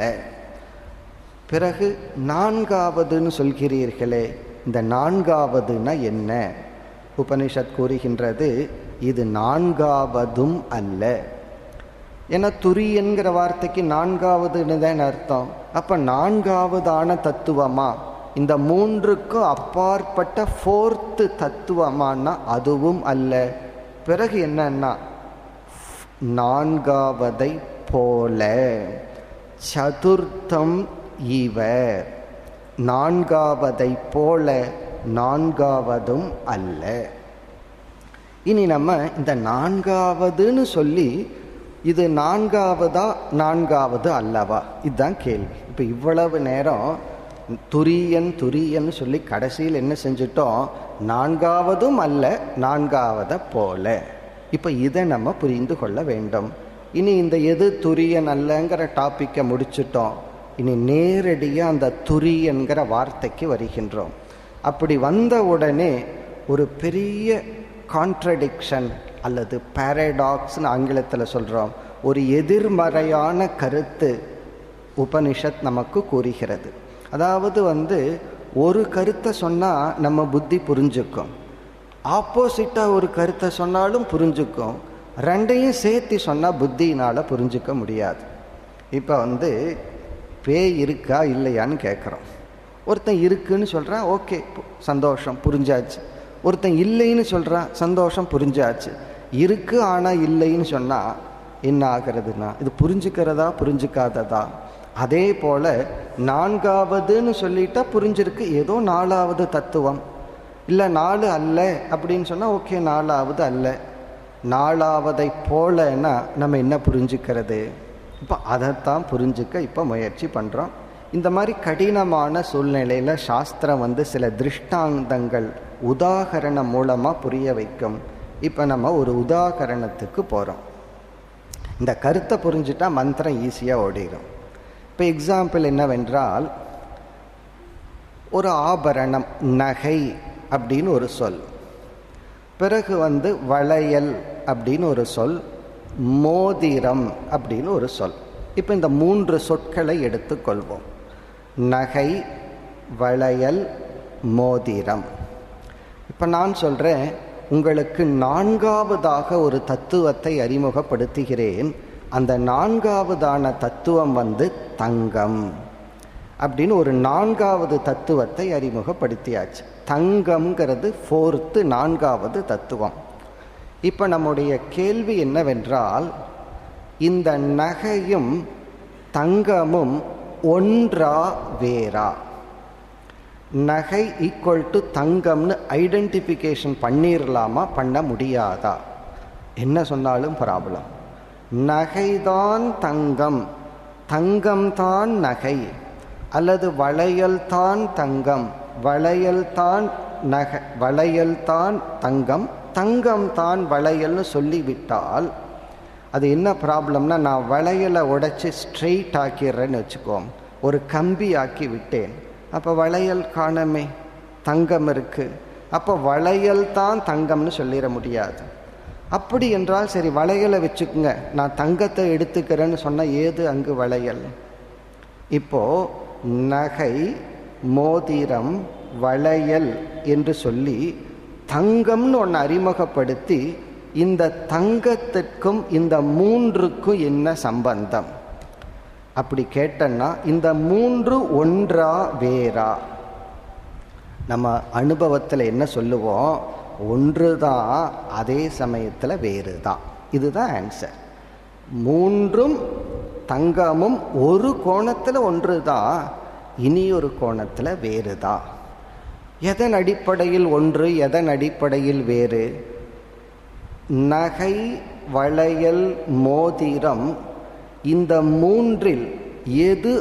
பிறகு 4வதுன்னு சொல்கிறீர்களே, இந்த 4வதுன்னா என்ன? உபனிஷத் கூறுகின்றது, இது 4வதும் அல்ல. ஏன்னா துரியன்கிற வார்த்தைக்கு 4வதுன்னு தான் அர்த்தம். அப்ப 4வதான தத்துவமா, இந்த 3க்கும் அப்பாற்பட்ட 4th தத்துவமானா அதுவும் அல்ல. பிறகு என்னன்னா, 4வதை போல, சதுர்த்தம் இவ, 4வதை போல 4வதும் அல்ல. இனி நம்ம இந்த 4வதுன்னு சொல்லி இது 4வதா 4வது அல்லவா, இதுதான் கேள்வி. இப்போ இவ்வளவு நேரம் துரியன் துரியன்னு சொல்லி கடைசியில் என்ன செஞ்சிட்டோம், 4வதும் அல்ல 4வதை போல. இப்போ இதை நம்ம புரிந்து கொள்ள வேண்டும். இனி இந்த எது துரியன் அல்லங்கிற டாப்பிக்கை முடிச்சிட்டோம். இனி நேரடியாக அந்த துரியன்கிற வார்த்தைக்கு வருகின்றோம். அப்படி வந்த உடனே ஒரு பெரிய கான்ட்ரடிக்ஷன் அல்லது பாரடாக்ஸ்னு ஆங்கிலத்தில் சொல்கிறோம், ஒரு எதிர்மறையான கருத்து உபனிஷத் நமக்கு கூறுகிறது. அதாவது ஒரு கருத்தை சொன்னால் நம்ம புத்தி புரிஞ்சுக்கும், ஆப்போசிட்டாக ஒரு கருத்தை சொன்னாலும் புரிஞ்சுக்கும், ரெண்டையும் சேர்த்து சொன்னால் புத்தியினால் புரிஞ்சுக்க முடியாது. இப்போ பேய் இருக்கா இல்லையான்னு கேட்குறோம். ஒருத்தன் இருக்குன்னு சொல்கிறான், ஓகே சந்தோஷம் புரிஞ்சாச்சு. ஒருத்தன் இல்லைன்னு சொல்கிறான், சந்தோஷம் புரிஞ்சாச்சு. இருக்கு ஆனால் இல்லைன்னு சொன்னால் என்ன ஆகிறதுனா, இது புரிஞ்சுக்கிறதா புரிஞ்சுக்காததா? அதே போல் 4வதுன்னு சொல்லிட்டா புரிஞ்சிருக்கு, ஏதோ 4வது தத்துவம். இல்லை 4 அல்ல அப்படின்னு சொன்னால் ஓகே 4வது அல்ல. 4வதை போலன்னா நம்ம என்ன புரிஞ்சுக்கிறது? இப்போ அதைத்தான் புரிஞ்சுக்க இப்போ முயற்சி பண்ணுறோம். இந்த மாதிரி கடினமான சூழ்நிலையில் சாஸ்திரம் சில திருஷ்டாந்தங்கள் உதாகரணம் மூலமாக புரிய வைக்கும். இப்போ நம்ம ஒரு உதாகரணத்துக்கு போகிறோம். இந்த கருத்தை புரிஞ்சுட்டா மந்திரம் ஈஸியாக ஓடிடும். இப்போ எக்ஸாம்பிள் என்னவென்றால், ஒரு ஆபரணம், நகை அப்படின்னு ஒரு சொல், பிறகு வளையல் அப்படின்னு ஒரு சொல், மோதிரம் அப்படின்னு ஒரு சொல். இப்போ இந்த 3 சொற்களை எடுத்துக்கொள்வோம். நகை, வளையல், மோதிரம். இப்போ நான் சொல்கிறேன், உங்களுக்கு 4வதாக ஒரு தத்துவத்தை அறிமுகப்படுத்துகிறேன். அந்த 4வதான தத்துவம் தங்கம் அப்படின்னு ஒரு 4வது தத்துவத்தை அறிமுகப்படுத்தியாச்சு. தங்கம்ங்கிறது 4th 4வது தத்துவம். இப்போ நம்முடைய கேள்வி என்னவென்றால், இந்த நகையும் தங்கமும் ஒன்றா வேறா? நகை ஈக்குவல் டு தங்கம்னு ஐடென்டிஃபிகேஷன் பண்ணிடலாமா, பண்ண முடியாதா? என்ன சொன்னாலும் ப்ராப்ளம். நகைதான் தங்கம், தங்கம்தான் நகை, அல்லது வளையல்தான் தங்கம், வளையல்தான் நகை, வளையல்தான் தங்கம், தங்கம் தான் வளையல்னு சொல்லிவிட்டால் அது என்ன ப்ராப்ளம்னா, நான் வளையலை உடைச்சி ஸ்ட்ரெயிட் ஆக்கிடுறேன்னு வச்சுக்கோம், ஒரு கம்பி ஆக்கி விட்டேன், அப்போ வளையல் காணமே, தங்கம் இருக்குது, அப்போ வளையல் தான் தங்கம்னு சொல்லிட முடியாது. அப்படி என்றால் சரி வளையலை வச்சுக்குங்க, நான் தங்கத்தை எடுத்துக்கிறேன்னு சொன்னால் ஏது அங்கு வளையல்? இப்போ நகை, மோதிரம், வளையல் என்று சொல்லி தங்கம்னு ஒன்று அறிமுகப்படுத்தி இந்த தங்கத்திற்கும் இந்த மூன்றுக்கும் என்ன சம்பந்தம் அப்படி கேட்டன்னா, இந்த மூன்று ஒன்றா வேறா? நம்ம அனுபவத்தில் என்ன சொல்லுவோம், ஒன்று தான், அதே சமயத்தில் வேறு தான். இதுதான் ஆன்சர். மூன்றும் தங்கமும் ஒரு கோணத்தில் ஒன்று தான், இனி ஒரு கோணத்தில் வேறு தான். எதன் அடிப்படையில் ஒன்று, எதன் அடிப்படையில் வேறு? நகை, வளையல், மோதிரம், இந்த மூன்றில் எது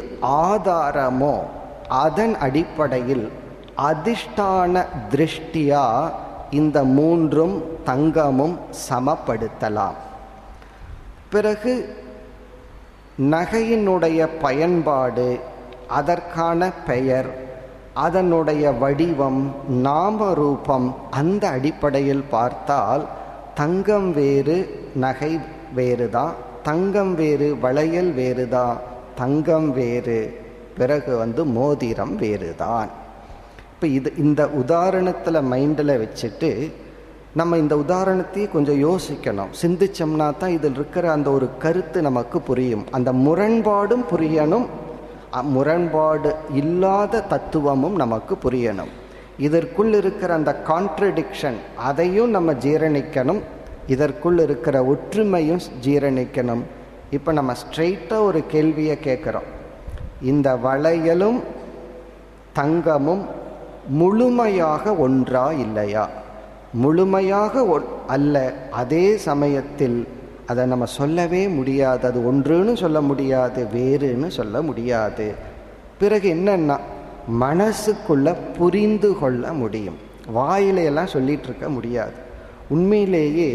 ஆதாரமோ அதன் அடிப்படையில் அதிஷ்டான திருஷ்டியா இந்த மூன்றும் தங்கமும் சமப்படுத்தலாம். பிறகு நகையினுடைய பயன்பாடு, அதற்கான பெயர், அதனுடைய வடிவம், நாமரூபம், அந்த அடிப்படையில் பார்த்தால் தங்கம் வேறு, நகை வேறுதான், தங்கம் வேறு, வளையல் வேறுதான், தங்கம் வேறு, பிறகு மோதிரம் வேறுதான். இப்போ இந்த உதாரணத்தில் மைண்டில் வச்சுட்டு நம்ம இந்த உதாரணத்தையே கொஞ்சம் யோசிக்கணும், சிந்திச்சோம்னா தான் இதில் இருக்கிற அந்த ஒரு கருத்து நமக்கு புரியும். அந்த முரண்பாடும் புரியணும், முரண்பாடு இல்லாத தத்துவமும் நமக்கு புரியணும். இதற்குள் இருக்கிற அந்த கான்ட்ரடிக்ஷன் அதையும் நம்ம ஜீரணிக்கணும், இதற்குள் இருக்கிற ஒற்றுமையும் ஜீரணிக்கணும். இப்போ நம்ம ஸ்ட்ரெயிட்டாக ஒரு கேள்வியை கேட்குறோம், இந்த வளையலும் தங்கமும் முழுமையாக ஒன்றா இல்லையா? முழுமையாக அல்ல, அதே சமயத்தில் அதை நம்ம சொல்லவே முடியாது, அது ஒன்றுன்னு சொல்ல முடியாது, வேறுன்னு சொல்ல முடியாது. பிறகு என்னன்னா, மனசுக்குள்ள புரிந்து கொள்ள முடியும், வாயிலையெல்லாம் சொல்லிட்டு இருக்க முடியாது. உண்மையிலேயே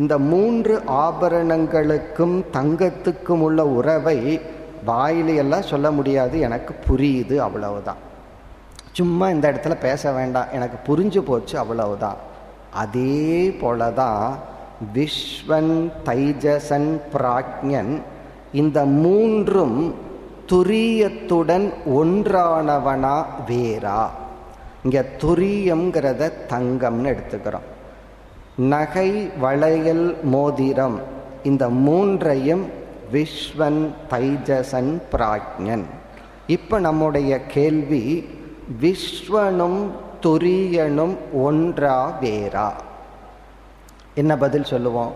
இந்த மூன்று ஆபரணங்களுக்கும் தங்கத்துக்கும் உள்ள உறவை வாயிலையெல்லாம் சொல்ல முடியாது, எனக்கு புரியுது அவ்வளவுதான். சும்மா இந்த இடத்துல பேச வேண்டாம், எனக்கு புரிஞ்சு போச்சு அவ்வளவுதான். அதே போலதான் விஸ்வன், தைஜசன், பிராக்ஞன், இந்த மூன்றும் துரியத்துடன் ஒன்றானவனா வேறா? இங்க துரியம்ங்கிறத தங்கம்னு எடுத்துக்கிறோம். நகை, வளையல், மோதிரம், இந்த மூன்றையும் விஸ்வன், தைஜசன், பிராக்ஞன். இப்ப நம்முடைய கேள்வி, விஸ்வனும் துரியனும் ஒன்றா வேறா? என்ன பதில் சொல்லுவோம்?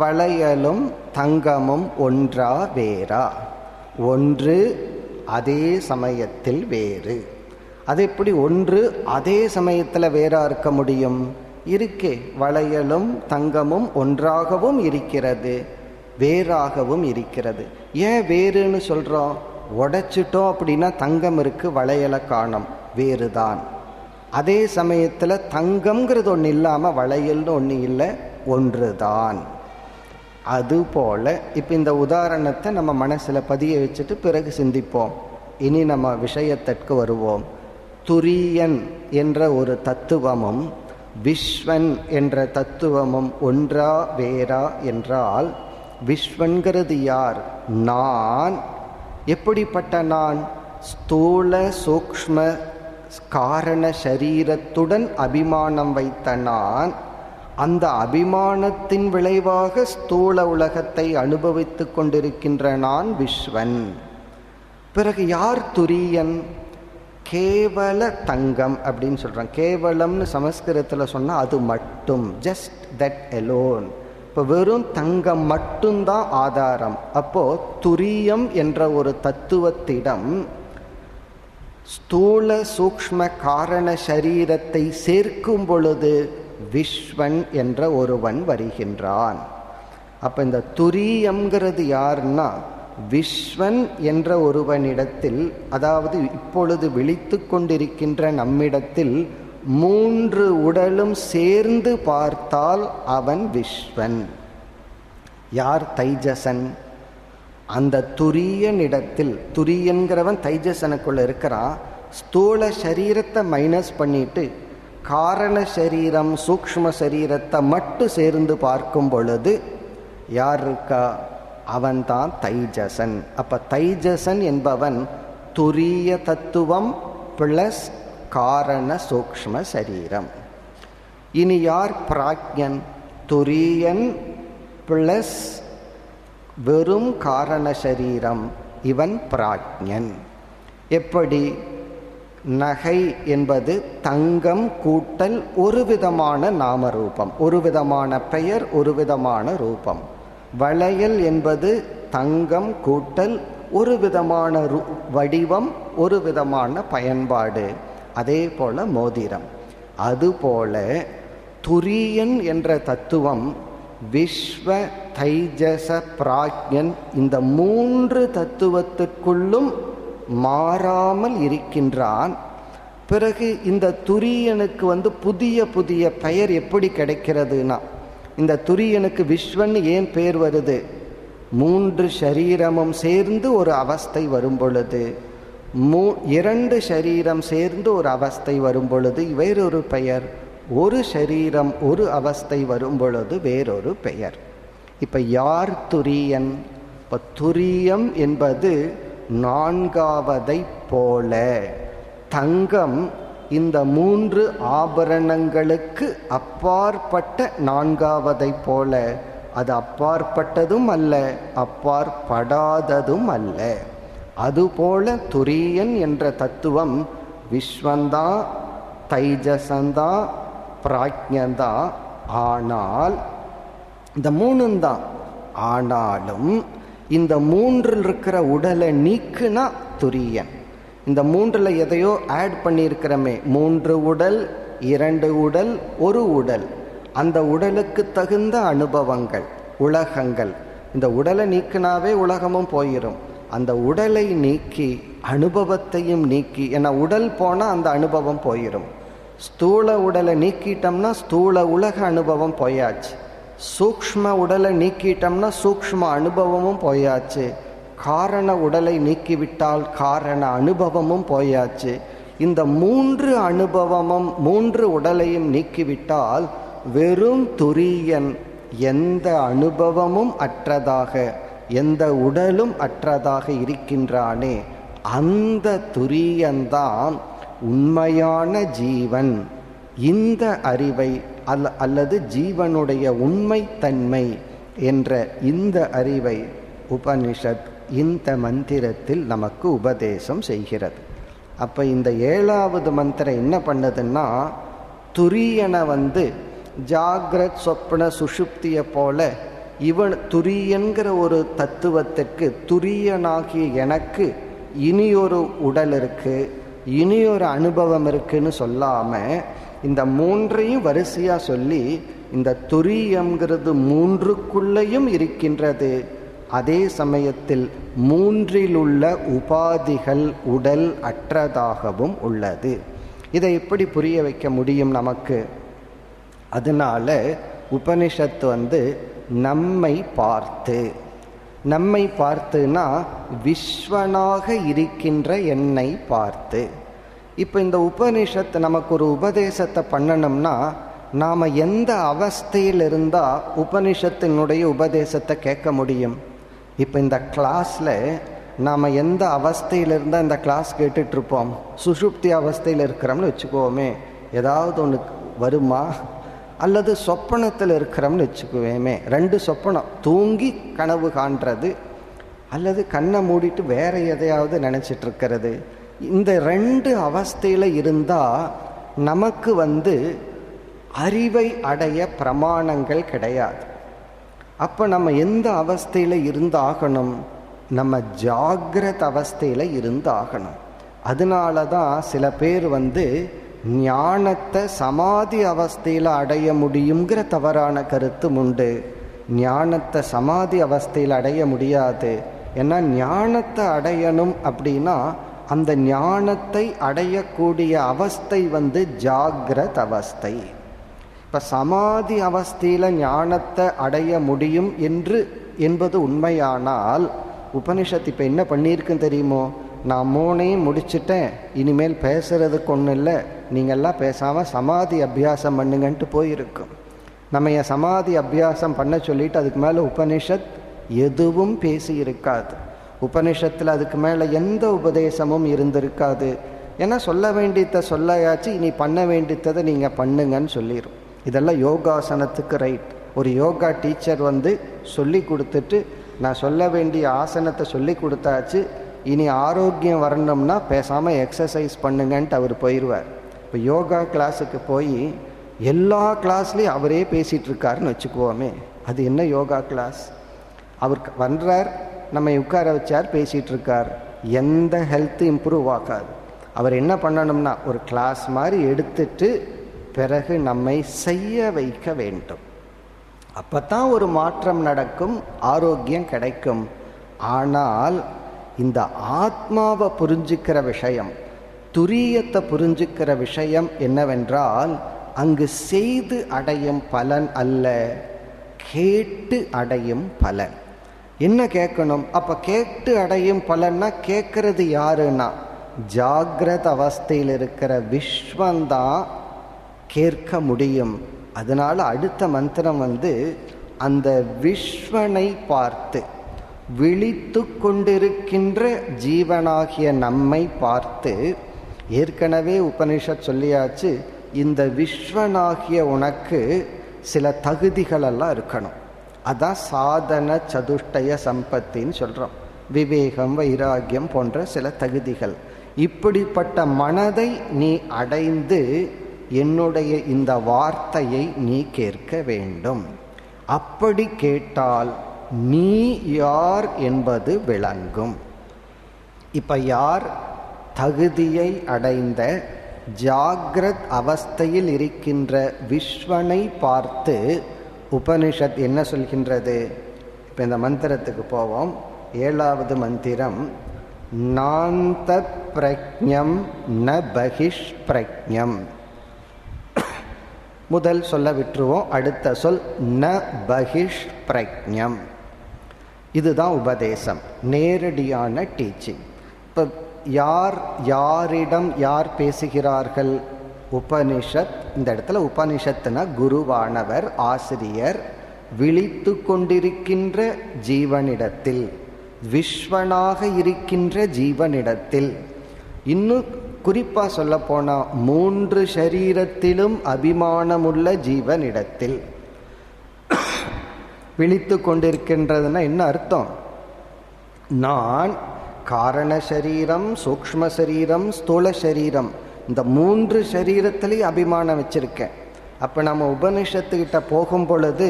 வளையலும் தங்கமும் ஒன்றா வேறா? ஒன்று, அதே சமயத்தில் வேறு. அது எப்படி ஒன்று அதே சமயத்தில் வேறா இருக்க முடியும்? இருக்கே, வளையலும் தங்கமும் ஒன்றாகவும் இருக்கிறது, வேறாகவும் இருக்கிறது. ஏன் வேறுன்னு சொல்றோம்? உடைச்சிட்டோம் அப்படின்னா தங்கம் இருக்கு, வளையலை காணோம், வேறுதான். அதே சமயத்தில் தங்கம்ங்கிறது ஒன்று இல்லாமல் வளையல்னு ஒன்று இல்லை, ஒன்று தான். அதுபோல இப்போ இந்த உதாரணத்தை நம்ம மனசில் பதிய வச்சுட்டு பிறகு சிந்திப்போம். இனி நம்ம விஷயத்திற்கு வருவோம். துரியன் என்ற ஒரு தத்துவமும் விஸ்வன் என்ற தத்துவமும் ஒன்றா வேறா என்றால், விஸ்வன்கிறது யார்? நான். எப்படிப்பட்ட நான்? ஸ்தூல சூக்ஷ்ம காரண சரீரத்துடன் அபிமானம் வைத்த நான். அந்த அபிமானத்தின் விளைவாக ஸ்தூல உலகத்தை அனுபவித்துக் கொண்டிருக்கின்ற நான் விஸ்வன். பிறகு யார் துரியன்? கேவல தங்கம் அப்படின்னு சொல்றான். கேவலம்னு சமஸ்கிருதத்தில் சொன்னா அது மட்டும், ஜஸ்ட் தட் அலோன். இப்போ வெறும் தங்கம் மட்டும்தான் ஆதாரம். அப்போ துரியம் என்ற ஒரு தத்துவத்திடம் ஸ்தூல சூக்ஷ்ம காரண சரீரத்தை சேர்க்கும் பொழுது விஸ்வன் என்ற ஒருவன் வருகின்றான். அப்ப இந்த துரியம்ங்கிறது யாருன்னா, விஸ்வன் என்ற ஒருவனிடத்தில், அதாவது இப்பொழுது விழித்து கொண்டிருக்கின்ற நம்மிடத்தில் மூன்று உடலும் சேர்ந்து பார்த்தால் அவன் விஸ்வன். யார் தைஜசன்? அந்த துரியனிடத்தில், துரியன்கிறவன் தைஜசனுக்குள்ள இருக்கிறான். ஸ்தூல சரீரத்தை மைனஸ் பண்ணிட்டு காரண சரீரம் சூக்ஷ்ம சரீரத்தை மட்டும் சேர்ந்து பார்க்கும் பொழுது யார் இருக்கா? அவன்தான் தைஜசன். அப்ப தைஜசன் என்பவன் துரிய தத்துவம் பிளஸ் காரண சூக்ஷ்ம சரீரம். இனி யார் பிராக்ஞன்? துரியன் பிளஸ் வெறும் காரண சரீரம், இவன் பிராக்ஞன். எப்படி? நகை என்பது தங்கம் கூட்டல் ஒரு விதமான நாமரூபம், ஒரு விதமான பெயர், ஒரு விதமான ரூபம். வளையல் என்பது தங்கம் கூட்டல் ஒரு விதமான வடிவம், ஒரு விதமான பயன்பாடு. அதே போல மோதிரம். அதுபோல துரியன் என்ற தத்துவம் விஸ்வ தைஜச பிராக்ஞன் இந்த மூன்று தத்துவத்துக்குள்ளும் மாறாமல் இருக்கின்றான். பிறகு இந்த துரியனுக்கு புதிய புதிய பெயர் எப்படி கிடைக்கிறதுனா, இந்த துரியனுக்கு விஸ்வன் ஏன் பேர் வருது? மூன்று சரீரமும் சேர்ந்து ஒரு அவஸ்தை வரும் பொழுது, இரண்டு சரீரம் சேர்ந்து ஒரு அவஸ்தை வரும் பொழுது வேறொரு பெயர், ஒரு சரீரம் ஒரு அவஸ்தை வரும் பொழுது வேறொரு பெயர். இப்ப யார் துரியன்? இப்ப துரியம் என்பது நான்காவதை போல. தங்கம் இந்த மூன்று ஆபரணங்களுக்கு அப்பாற்பட்ட நான்காவதை போல. அது அப்பாற்பட்டதும் அல்ல, அப்பாற்படாததும் அல்ல. அதுபோல துரியன் என்ற தத்துவம் விஸ்வந்தா, தைஜசந்தா, பிராக்ஞந்தா. ஆனால் இந்த மூணும் தான். ஆனாலும் இந்த மூன்றில் இருக்கிற உடலை நீக்குனா துரியன். இந்த மூன்றுல எதையோ ஆட் பண்ணியிருக்கிறமே, 3 உடல், 2 உடல், ஒரு உடல். அந்த உடலுக்கு தகுந்த அனுபவங்கள், உலகங்கள். இந்த உடலை நீக்கினாவே உலகமும் போயிடும். அந்த உடலை நீக்கி அனுபவத்தையும் நீக்கி, ஏன்னா உடல் போனால் அந்த அனுபவம் போயிடும். ஸ்தூல உடலை நீக்கிட்டோம்னா ஸ்தூல உலக அனுபவம் போயாச்சு. சூக்ஷ்ம உடலை நீக்கிட்டோம்னா சூக்ஷ்ம அனுபவமும் போயாச்சு. காரண உடலை நீக்கிவிட்டால் காரண அனுபவமும் போயாச்சு. இந்த மூன்று அனுபவமும் மூன்று உடலையும் நீக்கிவிட்டால் வெறும் துரியன் எந்த அனுபவமும் அற்றதாக, எந்த உடலும் அற்றதாக இருக்கின்றானே, அந்த துரியன்தான் உண்மையான ஜீவன். இந்த அறிவை அல்லது ஜீவனுடைய உண்மைத்தன்மை என்ற இந்த அறிவை உபனிஷத் இந்த மந்திரத்தில் நமக்கு உபதேசம் செய்கிறது. அப்ப இந்த 7வது மந்திரம் என்ன பண்ணுதுன்னா, துரியனை ஜாகிரத் சொப்ன சுஷுப்தியை போல இவன் துரியன்கிற ஒரு தத்துவத்திற்கு, துரியனாகிய எனக்கு இனியொரு உடல் இருக்கு, இனியொரு அனுபவம் இருக்குன்னு சொல்லாம இந்த மூன்றையும் வரிசையா சொல்லி, இந்த துரியம்ங்கிறது மூன்றுக்குள்ளேயும் இருக்கின்றது. அதே சமயத்தில் மூன்றில் உள்ள உபாதிகள் உடல் அற்றதாகவும் உள்ளது. இதை எப்படி புரிய வைக்க முடியும் நமக்கு? அதனால உபனிஷத்து நம்மை பார்த்து, நம்மை பார்த்துனா விஸ்வனாக இருக்கின்ற என்னை பார்த்து. இப்போ இந்த உபனிஷத்து நமக்கு ஒரு உபதேசத்தை பண்ணணும்னா நாம் எந்த அவஸ்தையில் இருந்தால் உபனிஷத்தினுடைய உபதேசத்தை கேட்க முடியும்? இப்போ இந்த கிளாஸில் நாம் எந்த அவஸ்தையில் இருந்தால் இந்த கிளாஸ் கேட்டுட்ருப்போம்? சுஷுப்தி அவஸ்தையில் இருக்கிறோம்னு வச்சுக்குவோமே, ஏதாவது ஒன்று வருமா? அல்லது சொப்பனத்தில் இருக்கிறோம்னு வச்சுக்குவேமே, 2 சொப்பனம், தூங்கி கனவு காண்றது அல்லது கண்ணை மூடிட்டு வேற எதையாவது நினச்சிட்டு இருக்கிறது. இந்த 2 அவஸ்தையில் இருந்தால் நமக்கு அறிவை அடைய பிரமாணங்கள் கிடையாது. அப்போ நம்ம எந்த அவஸ்தையில் இருந்தாகணும்? நம்ம ஜாகிரத அவஸ்தையில் இருந்தாகணும். அதனால தான் சில பேர் ஞானத்தை சமாதி அவஸ்தையில் அடைய முடியுங்கிற தவறான கருத்தும் உண்டு. ஞானத்தை சமாதி அவஸ்தையில் அடைய முடியாது. ஏன்னா ஞானத்தை அடையணும் அப்படின்னா அந்த ஞானத்தை அடையக்கூடிய அவஸ்தை ஜாகிரத அவஸ்தை. இப்போ சமாதி அவஸ்தையில் ஞானத்தை அடைய முடியும் என்பது உண்மையானால் உபனிஷத்து இப்போ என்ன பண்ணியிருக்குன்னு தெரியுமோ, நான் 3ஐயும் முடிச்சுட்டேன், இனிமேல் பேசுறதுக்கு ஒன்றும் இல்லை, நீங்கள்லாம் பேசாமல் சமாதி அபியாசம் பண்ணுங்கன்ட்டு போயிருக்கும். நம்ம என் சமாதி அபியாசம் பண்ண சொல்லிட்டு அதுக்கு மேலே உபனிஷத் எதுவும் பேசி இருக்காது. உபனிஷத்தில் அதுக்கு மேலே எந்த உபதேசமும் இருந்திருக்காது. ஏன்னா சொல்ல வேண்டியதை சொல்லாயாச்சு, இனி பண்ண வேண்டியதை நீங்கள் பண்ணுங்கன்னு சொல்லிடும். இதெல்லாம் யோகாசனத்துக்கு ரைட். ஒரு யோகா டீச்சர் சொல்லி கொடுத்துட்டு நான் சொல்ல வேண்டிய ஆசனத்தை சொல்லி கொடுத்தாச்சு, இனி ஆரோக்கியம் வரணும்னா பேசாமல் எக்ஸசைஸ் பண்ணுங்கன்ட்டு அவர் போயிடுவார். இப்போ யோகா கிளாஸுக்கு போய் எல்லா கிளாஸ்லேயும் அவரே பேசிகிட்டு இருக்காருன்னு வச்சுக்குவோமே, அது என்ன யோகா கிளாஸ்? அவர் வந்தார், நம்ம உட்கார வச்சார், பேசிகிட்டு இருக்கார், எந்த ஹெல்த் இம்ப்ரூவ் ஆகாது. அவர் என்ன பண்ணணும்னா ஒரு கிளாஸ் மாதிரி எடுத்துட்டு பிறகு நம்மை செய்ய வைக்க வேண்டும். அப்போ தான் ஒரு மாற்றம் நடக்கும், ஆரோக்கியம் கிடைக்கும். ஆனால் இந்த ஆத்மாவை புரிஞ்சுக்கிற விஷயம், துரியத்தை புரிஞ்சுக்கிற விஷயம் என்னவென்றால், அங்கு செய்து அடையும் பலன் அல்ல, கேட்டு அடையும் பலன். என்ன கேட்கணும்? அப்போ கேட்டு அடையும் பலன்னா கேட்கறது யாருன்னா ஜாகிரத அவஸ்தையில் இருக்கிற விஸ்வந்தான் கேட்க முடியும். அதனால அடுத்த மந்திரம் அந்த விஸ்வனை பார்த்து, விழித்து கொண்டிருக்கின்ற ஜீவனாகிய நம்மை பார்த்து, ஏற்கனவே உபனிஷத் சொல்லியாச்சு, இந்த விஸ்வனாகிய உனக்கு சில தகுதிகளெல்லாம் இருக்கணும். அதான் சாதன சதுஷ்டய சம்பத்தின்னு சொல்கிறோம். விவேகம், வைராகியம் போன்ற சில தகுதிகள். இப்படிப்பட்ட மனதை நீ அடைந்து என்னுடைய இந்த வார்த்தையை நீ கேட்க வேண்டும். அப்படி கேட்டால் நீ யார் என்பது விளங்கும். இப்ப யார்? தகுதியை அடைந்த ஜாகிரத் அவஸ்தையில் இருக்கின்ற விஸ்வனை பார்த்து உபனிஷத் என்ன சொல்கின்றது? இப்போ இந்த மந்திரத்துக்கு போவோம். 7வது மந்திரம். நாந்த பிரக்ஞம் ந பகிஷ் பிரக்ஞம். முதல் சொல்ல விட்டுருவோம், அடுத்த சொல் ந பகிஷ் பிரக்ஞம். இதுதான் உபதேசம், நேரடியான டீச்சிங். இப்போ யாரிடம் யார் பேசுகிறார்கள்? உபனிஷத். இந்த இடத்துல உபனிஷத்துனா குருவானவர், ஆசிரியர், விழித்து கொண்டிருக்கின்ற ஜீவனிடத்தில், விஸ்வனாக இருக்கின்ற ஜீவனிடத்தில். இன்னும் குறிப்பா சொல்ல போனா 3 சரீரத்திலும் அபிமானமுள்ள ஜீவனிடத்தில் விழித்து கொண்டிருக்கின்றதுன்னா என்ன அர்த்தம்? நான் காரண சரீரம், சூக்ஷ்ம சரீரம், ஸ்தூல சரீரம், இந்த 3 சரீரத்திலையும் அபிமானம் வச்சிருக்கேன். அப்போ நம்ம உபனிஷத்துக்கிட்ட போகும் பொழுது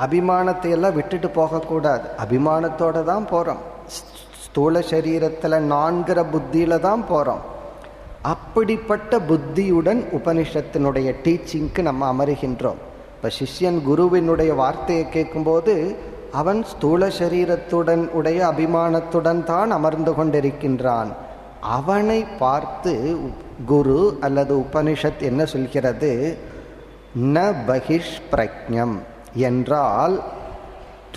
அபிமானத்தை எல்லாம் விட்டுட்டு போகக்கூடாது. அபிமானத்தோடு தான் போகிறோம். ஸ்தூல சரீரத்தில் 4 புத்தியில தான் போகிறோம். அப்படிப்பட்ட புத்தியுடன் உபனிஷத்தினுடைய டீச்சிங்க்கு நம்ம அமருகின்றோம். இப்போ சிஷ்யன் குருவினுடைய வார்த்தையை கேட்கும்போது அவன் ஸ்தூல சரீரத்துடன் உடைய அபிமானத்துடன் தான் அமர்ந்து கொண்டிருக்கின்றான். அவனை பார்த்து குரு அல்லது உபனிஷத் என்ன சொல்கிறது? ந பகிஷ் பிரக்ஞம் என்றால்,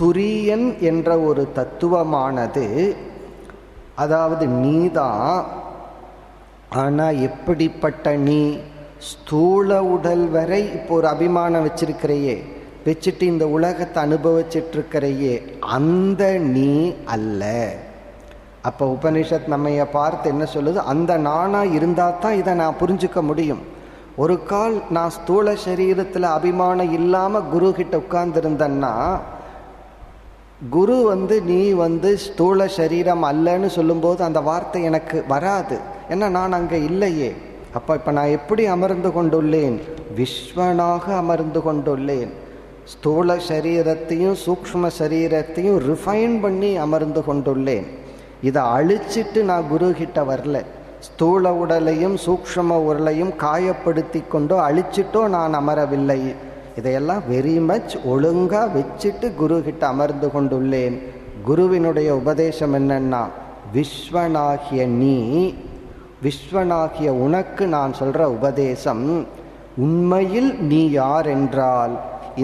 துரியன் என்ற ஒரு தத்துவமானது, அதாவது நீதான். ஆனால் எப்படிப்பட்ட நீ? ஸ்தூல உடல் வரை இப்போ ஒரு அபிமானம் வச்சிருக்கிறையே, வச்சுட்டு இந்த உலகத்தை அனுபவிச்சுட்டு இருக்கிறையே, அந்த நீ அல்ல. அப்போ உபனிஷத் நம்மைய பார்த்து என்ன சொல்லுது? அந்த நானா இருந்தால் தான் இதை நான் புரிஞ்சுக்க முடியும். ஒரு கால் நான் ஸ்தூல சரீரத்தில் அபிமானம் இல்லாமல் குரு கிட்ட உட்கார்ந்துருந்தேன்னா, குரு நீ ஸ்தூல சரீரம் அல்லன்னு சொல்லும்போது அந்த வார்த்தை எனக்கு வராது. ஏன்னா நான் அங்கே இல்லையே. அப்போ இப்போ நான் எப்படி அமர்ந்து கொண்டுள்ளேன்? விஸ்வனாக அமர்ந்து கொண்டுள்ளேன். ஸ்தூல சரீரத்தையும் சூக்ஷ்ம சரீரத்தையும் ரிஃபைன் பண்ணி அமர்ந்து கொண்டுள்ளேன். இதை அழிச்சிட்டு நான் குரு கிட்ட வரல. ஸ்தூல உடலையும் சூக்ஷ்ம உடலையும் காயப்படுத்தி கொண்டோ அழிச்சிட்டோ நான் அமரவில்லை. இதையெல்லாம் வெரி மச் ஒழுங்காக வச்சுட்டு குரு கிட்ட அமர்ந்து கொண்டுள்ளேன். குருவினுடைய உபதேசம் என்னன்னா, விஸ்வனாகிய நீ, விஸ்வனாகிய உனக்கு நான் சொல்கிற உபதேசம், உண்மையில் நீ யார் என்றால்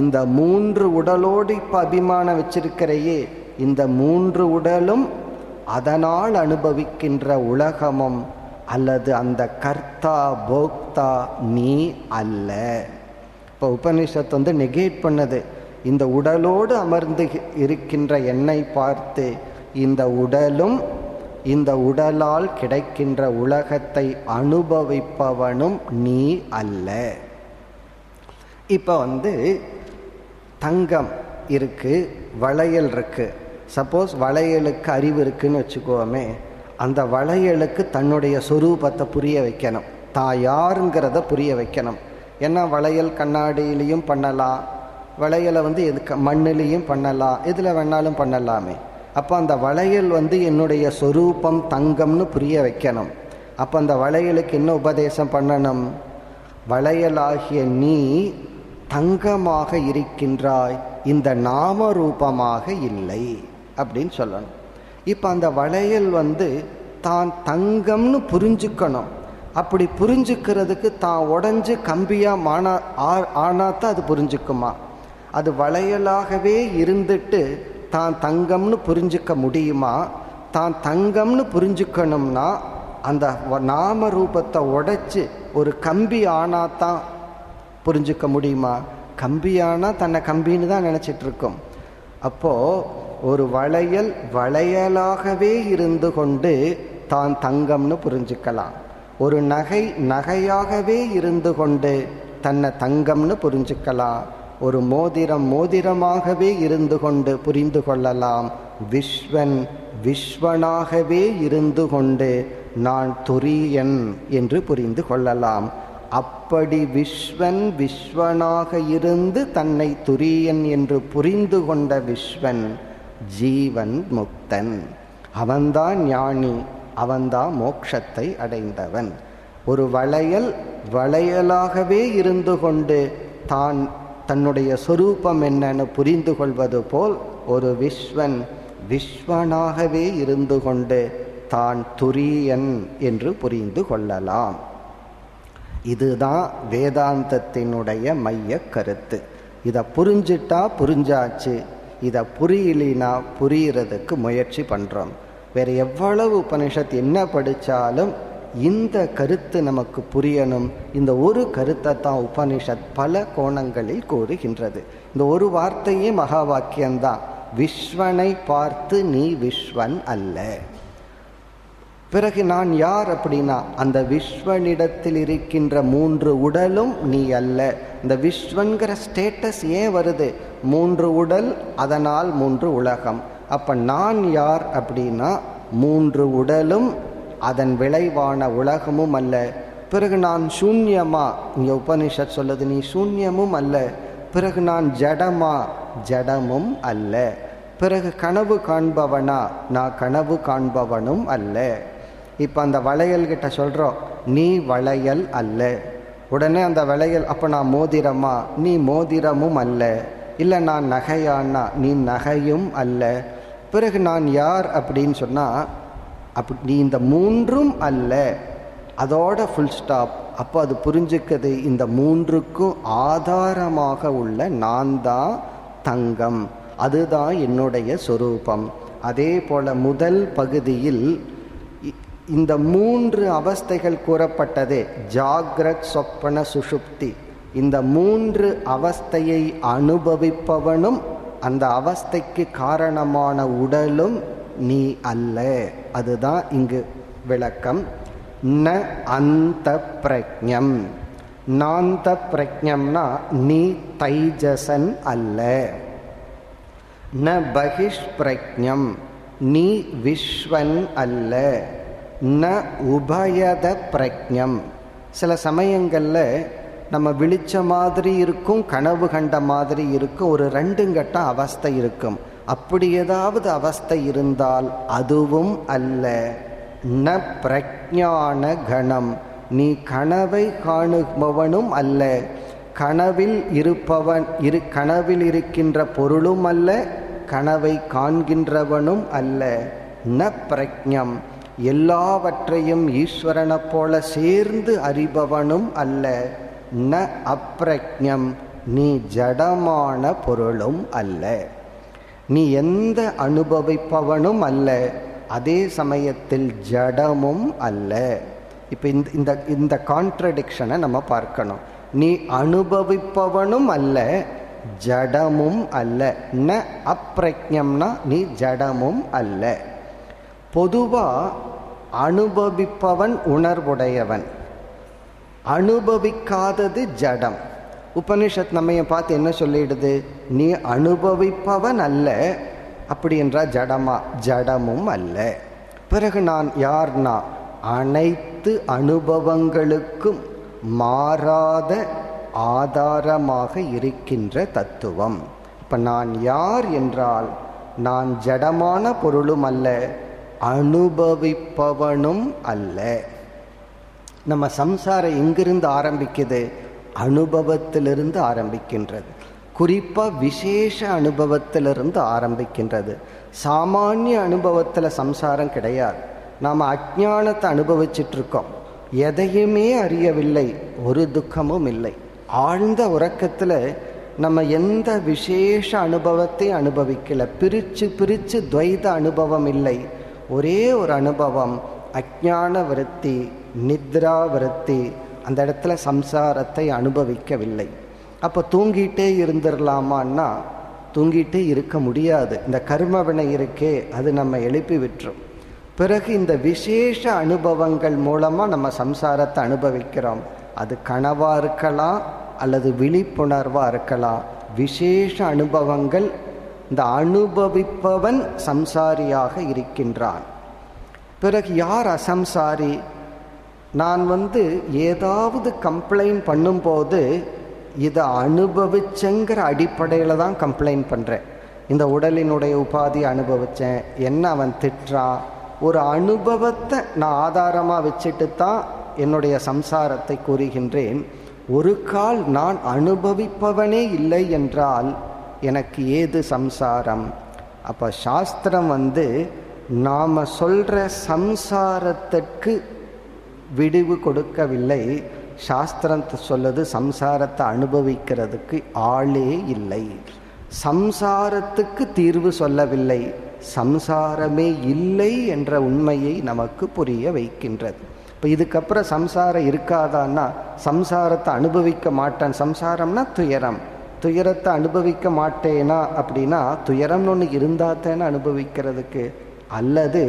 இந்த 3 உடலோடு இப்ப அபிமானம் வச்சிருக்கிறையே, இந்த 3 உடலும் அதனால் அனுபவிக்கின்ற உலகமும் அல்லது அந்த கர்த்தா போக்தா நீ அல்ல. இப்போ உபனிஷத்து நெகேட் பண்ணது. இந்த உடலோடு அமர்ந்து இருக்கின்ற என்னை பார்த்து இந்த உடலும் இந்த உடலால் கிடைக்கின்ற உலகத்தை அனுபவிப்பவனும் நீ அல்ல. இப்ப தங்கம் இருக்கு, வளையல் இருக்கு. சப்போஸ் வளையலுக்கு அறிவு இருக்குன்னு வச்சுக்கோமே, அந்த வளையலுக்கு தன்னுடைய சொரூபத்தை புரிய வைக்கணும், தான் யாருங்கிறத புரிய வைக்கணும். ஏன்னா வளையல் கண்ணாடியிலையும் பண்ணலாம், வளையலை எதுக்கு மண்ணிலையும் பண்ணலாம், எதில் வேணாலும் பண்ணலாமே. அப்போ அந்த வளையல் என்னுடைய சொரூபம் தங்கம்னு புரிய வைக்கணும். அப்போ அந்த வளையலுக்கு என்ன உபதேசம் பண்ணணும்? வளையலாகிய நீ தங்கமாக இருக்கின்றாய், இந்த நாம ரூபமாக இல்லை அப்படின்னு சொல்லணும். இப்போ அந்த வளையல் தான் தங்கம்னு புரிஞ்சுக்கணும். அப்படி புரிஞ்சுக்கிறதுக்கு தான் உடஞ்சு கம்பியா ஆனாத்தான் அது புரிஞ்சுக்குமா? அது வளையலாகவே இருந்துட்டு தான் தங்கம்னு புரிஞ்சுக்க முடியுமா? தான் தங்கம்னு புரிஞ்சுக்கணும்னா அந்த நாம ரூபத்தை உடைச்சு ஒரு கம்பி ஆனாதான் புரிஞ்சுக்க முடியுமா? கம்பியானா தன்னை கம்பின்னு தான் நினைச்சிட்டு இருக்கோம். அப்போ ஒரு வளையல் வளையலாகவே இருந்து கொண்டு தான் தங்கம்னு புரிஞ்சுக்கலாம். ஒரு நகை நகையாகவே இருந்து கொண்டு தன்னை தங்கம்னு புரிஞ்சுக்கலாம். ஒரு மோதிரம் மோதிரமாகவே இருந்து கொண்டு புரிந்து கொள்ளலாம். விஸ்வன் விஸ்வனாகவே இருந்து கொண்டு நான் துரியன் என்று புரிந்து கொள்ளலாம். அப்படி விஸ்வன் விஸ்வனாக இருந்து தன்னை துரியன் என்று புரிந்து கொண்ட விஸ்வன் ஜீவன் முக்தன். அவன்தான் ஞானி, அவன்தான் மோட்சத்தை அடைந்தவன். ஒரு வளையல் வளையலாகவே இருந்து கொண்டு தான் தன்னுடைய சொரூபம் என்னன்னு புரிந்து கொள்வது போல் ஒரு விஸ்வன் விஸ்வனாகவே இருந்து கொண்டு தான் துரியன் என்று புரிந்து கொள்ளலாம். இதுதான் வேதாந்தத்தினுடைய மைய கருத்து. இதை புரிஞ்சிட்டா புரிஞ்சாச்சு, இதை புரியலினா புரியறதுக்கு முயற்சி பண்றோம். வேற எவ்வளவு உபனிஷத் என்ன படித்தாலும் இந்த கருத்து நமக்கு புரியணும். இந்த ஒரு கருத்தை தான் உபனிஷத் பல கோணங்களில் கூறுகின்றது. இந்த ஒரு வார்த்தையே மகா வாக்கியம்தான். விஸ்வனை பார்த்து நீ விஸ்வன் அல்ல. பிறகு நான் யார் அப்படின்னா அந்த விஸ்வனிடத்தில் இருக்கின்ற 3 உடலும் நீ அல்ல. இந்த விஸ்வன்கிற ஸ்டேட்டஸ் ஏன் வருது? 3 உடல், அதனால் 3 உலகம். அப்ப நான் யார் அப்படின்னா 3 உடலும் அதன் விளைவான உலகமும் அல்ல. பிறகு நான் சூன்யமா? இங்க உபனிஷத் சொல்லுது நீ சூன்யமும் அல்ல. பிறகு நான் ஜடமா? ஜடமும் அல்ல. பிறகு கனவு காண்பவனா? நான் கனவு காண்பவனும் அல்ல. இப்ப அந்த வளையல் கிட்ட சொல்றோம் நீ வளையல் அல்ல. உடனே அந்த வளையல் அப்ப நான் மோதிரமா? நீ மோதிரமும் அல்ல. இல்லை நான் நகையானா? நீ நகையும் அல்ல. பிறகு நான் யார் அப்படின்னு சொன்னா அப்படி நீ இந்த 3ம் அல்ல, அதோட ஃபுல் ஸ்டாப். அப்போ அது புரிஞ்சுக்குது இந்த 3க்கும் ஆதாரமாக உள்ள நான் தான் தங்கம், அதுதான் என்னுடைய சொரூபம். அதே போல முதல் பகுதியில் இந்த 3 அவஸ்தைகள் கூறப்பட்டதே, ஜாக்ரத் சொப்பன சுஷுப்தி. இந்த 3 அவஸ்தையை அனுபவிப்பவனும் அந்த அவஸ்தைக்கு காரணமான உடலும் நீ அல்ல. அதுதான் இங்கு விளக்கம். ந அந்த பிரக்ஞம். நாந்த பிரக்ஞம்னா நீ தைஜசன் அல்ல. ந பகிஷ் பிரக்ஞம் நீ விஸ்வன் அல்ல. ந உபயத பிரக்ஞம். சில சமயங்களில் நம்ம விழிச்ச மாதிரி இருக்கும், கனவு கண்ட மாதிரி இருக்கும், ஒரு 2 கட்ட அவஸ்தை இருக்கும். அப்படி ஏதாவது அவஸ்தை இருந்தால் அதுவும் அல்ல. ந பிரக்ஞான கணம் நீ கனவை காணுபவனும் அல்ல. கனவில் இருப்பவன் கனவில் இருக்கின்ற பொருளும் அல்ல, கனவை காண்கின்றவனும் அல்ல. ந பிரக்ஞம் எல்லாவற்றையும் ஈஸ்வரனை போல சேர்ந்து அறிபவனும் அல்ல. ந அப்ரக்ஞம், நீ ஜடமான பொருளும் அல்ல. நீ எந்த அனுபவிப்பவனும் அல்ல, அதே சமயத்தில் ஜடமும் அல்ல. இப்போ இந்த கான்ட்ரடிக்ஷனை நம்ம பார்க்கணும். நீ அனுபவிப்பவனும் அல்ல, ஜடமும் அல்ல. ந அப்ரக்ஞம்னா நீ ஜடமும் அல்ல. பொதுவா அனுபவிப்பவன் உணர்வுடையவன், அனுபவிக்காதது ஜடம். உபனிஷத் நம்மைய பார்த்து என்ன சொல்லிடுது? நீ அனுபவிப்பவன் அல்ல. அப்படி என்றால் ஜடமா? ஜடமும் அல்ல. பிறகு நான் யார்னா அனைத்து அனுபவங்களுக்கும் மாறாத ஆதாரமாக இருக்கின்ற தத்துவம். இப்ப நான் யார் என்றால், நான் ஜடமான பொருளும் அல்ல, அனுபவிப்பவனும் அல்ல. நம்ம சம்சாரம் எங்கிருந்து ஆரம்பிக்குது? அனுபவத்திலிருந்து ஆரம்பிக்கின்றது. குறிப்பா விசேஷ அனுபவத்திலிருந்து ஆரம்பிக்கின்றது. சாமானிய அனுபவத்தில் சம்சாரம் கிடையாது. நாம் அஞ்ஞானத்தை அனுபவிச்சுட்டு இருக்கோம், எதையுமே அறியவில்லை, ஒரு துக்கமும் இல்லை. ஆழ்ந்த உறக்கத்தில் நம்ம எந்த விசேஷ அனுபவத்தை அனுபவிக்கல, பிரிச்சு பிரிச்சு துவைத அனுபவம் இல்லை. ஒரே ஒரு அனுபவம், அஞ்ஞான விருத்தி, நித்ரா விருத்தி. அந்த இடத்துல சம்சாரத்தை அனுபவிக்கவில்லை. அப்போ தூங்கிட்டே இருந்துடலாமான்னா தூங்கிட்டே இருக்க முடியாது. இந்த கர்ம வினை இருக்கே, அது நம்ம எழுப்பி விட்டுரும். பிறகு இந்த விசேஷ அனுபவங்கள் மூலமாக நம்ம சம்சாரத்தை அனுபவிக்கிறோம். அது கனவா இருக்கலாம் அல்லது விழிப்புணர்வா இருக்கலாம். விசேஷ அனுபவங்கள், இந்த அனுபவிப்பவன் சம்சாரியாக இருக்கின்றான். பிறகு யார் அசம்சாரி? நான் ஏதாவது கம்ப்ளைண்ட் பண்ணும்போது இதை அனுபவிச்சங்கிற அடிப்படையில் தான் கம்ப்ளைண்ட் பண்ணுறேன். இந்த உடலினுடைய உபாதி அனுபவித்தேன், என்ன அவன் திட்டுறான், ஒரு அனுபவத்தை நான் ஆதாரமாக வச்சுட்டு தான் என்னுடைய சம்சாரத்தை கூறுகின்றேன். ஒரு கால் நான் அனுபவிப்பவனே இல்லை என்றால் எனக்கு ஏது சம்சாரம்? அப்போ சாஸ்திரம் நாம் சொல்கிற சம்சாரத்திற்கு விடிவு கொடுக்கவில்லை. சாஸ்திரத்தை சொல்லுது சம்சாரத்தை அனுபவிக்கிறதுக்கு ஆளே இல்லை. சம்சாரத்துக்கு தீர்வு சொல்லவில்லை, சம்சாரமே இல்லை என்ற உண்மையை நமக்கு புரிய வைக்கின்றது. இப்போ இதுக்கப்புறம் சம்சாரம் இருக்காதான்னா சம்சாரத்தை அனுபவிக்க மாட்டேன். சம்சாரம்னா துயரம், துயரத்தை அனுபவிக்க மாட்டேனா அப்படின்னா துயரம்னு ஒன்று இருந்தாத்தேன்னு அனுபவிக்கிறதுக்கு, அல்லது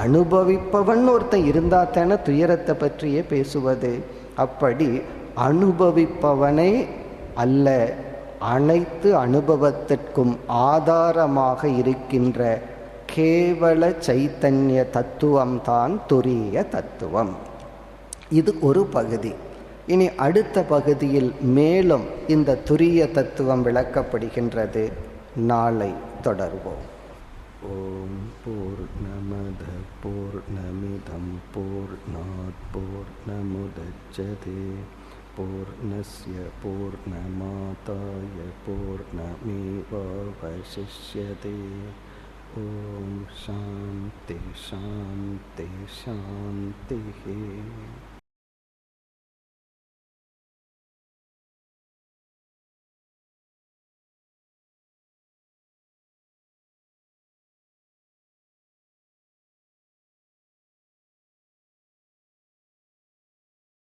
அனுபவிப்பவன் ஒருத்தன் இருந்தாத்தேன துயரத்தை பற்றியே பேசுவது. அப்படி அனுபவிப்பவனே அல்ல, அனைத்து அனுபவத்திற்கும் ஆதாரமாக இருக்கின்ற கேவல சைத்தன்ய தத்துவம்தான் துரிய தத்துவம். இது ஒரு பகுதி. இனி அடுத்த பகுதியில் மேலும் இந்த துரிய தத்துவம் விளக்கப்படுகின்றது. நாளை தொடர்வோம். ஓம் பூர்ணமத பூர்ணமிதம் பூர்ணாத் பூர்ணமுதச்யதே பூர்ணஸ்ய பூர்ணமாதாய பூர்ணமேவாவசிஷ்யதே. ஓம் சாந்தி சாந்தி சாந்தி.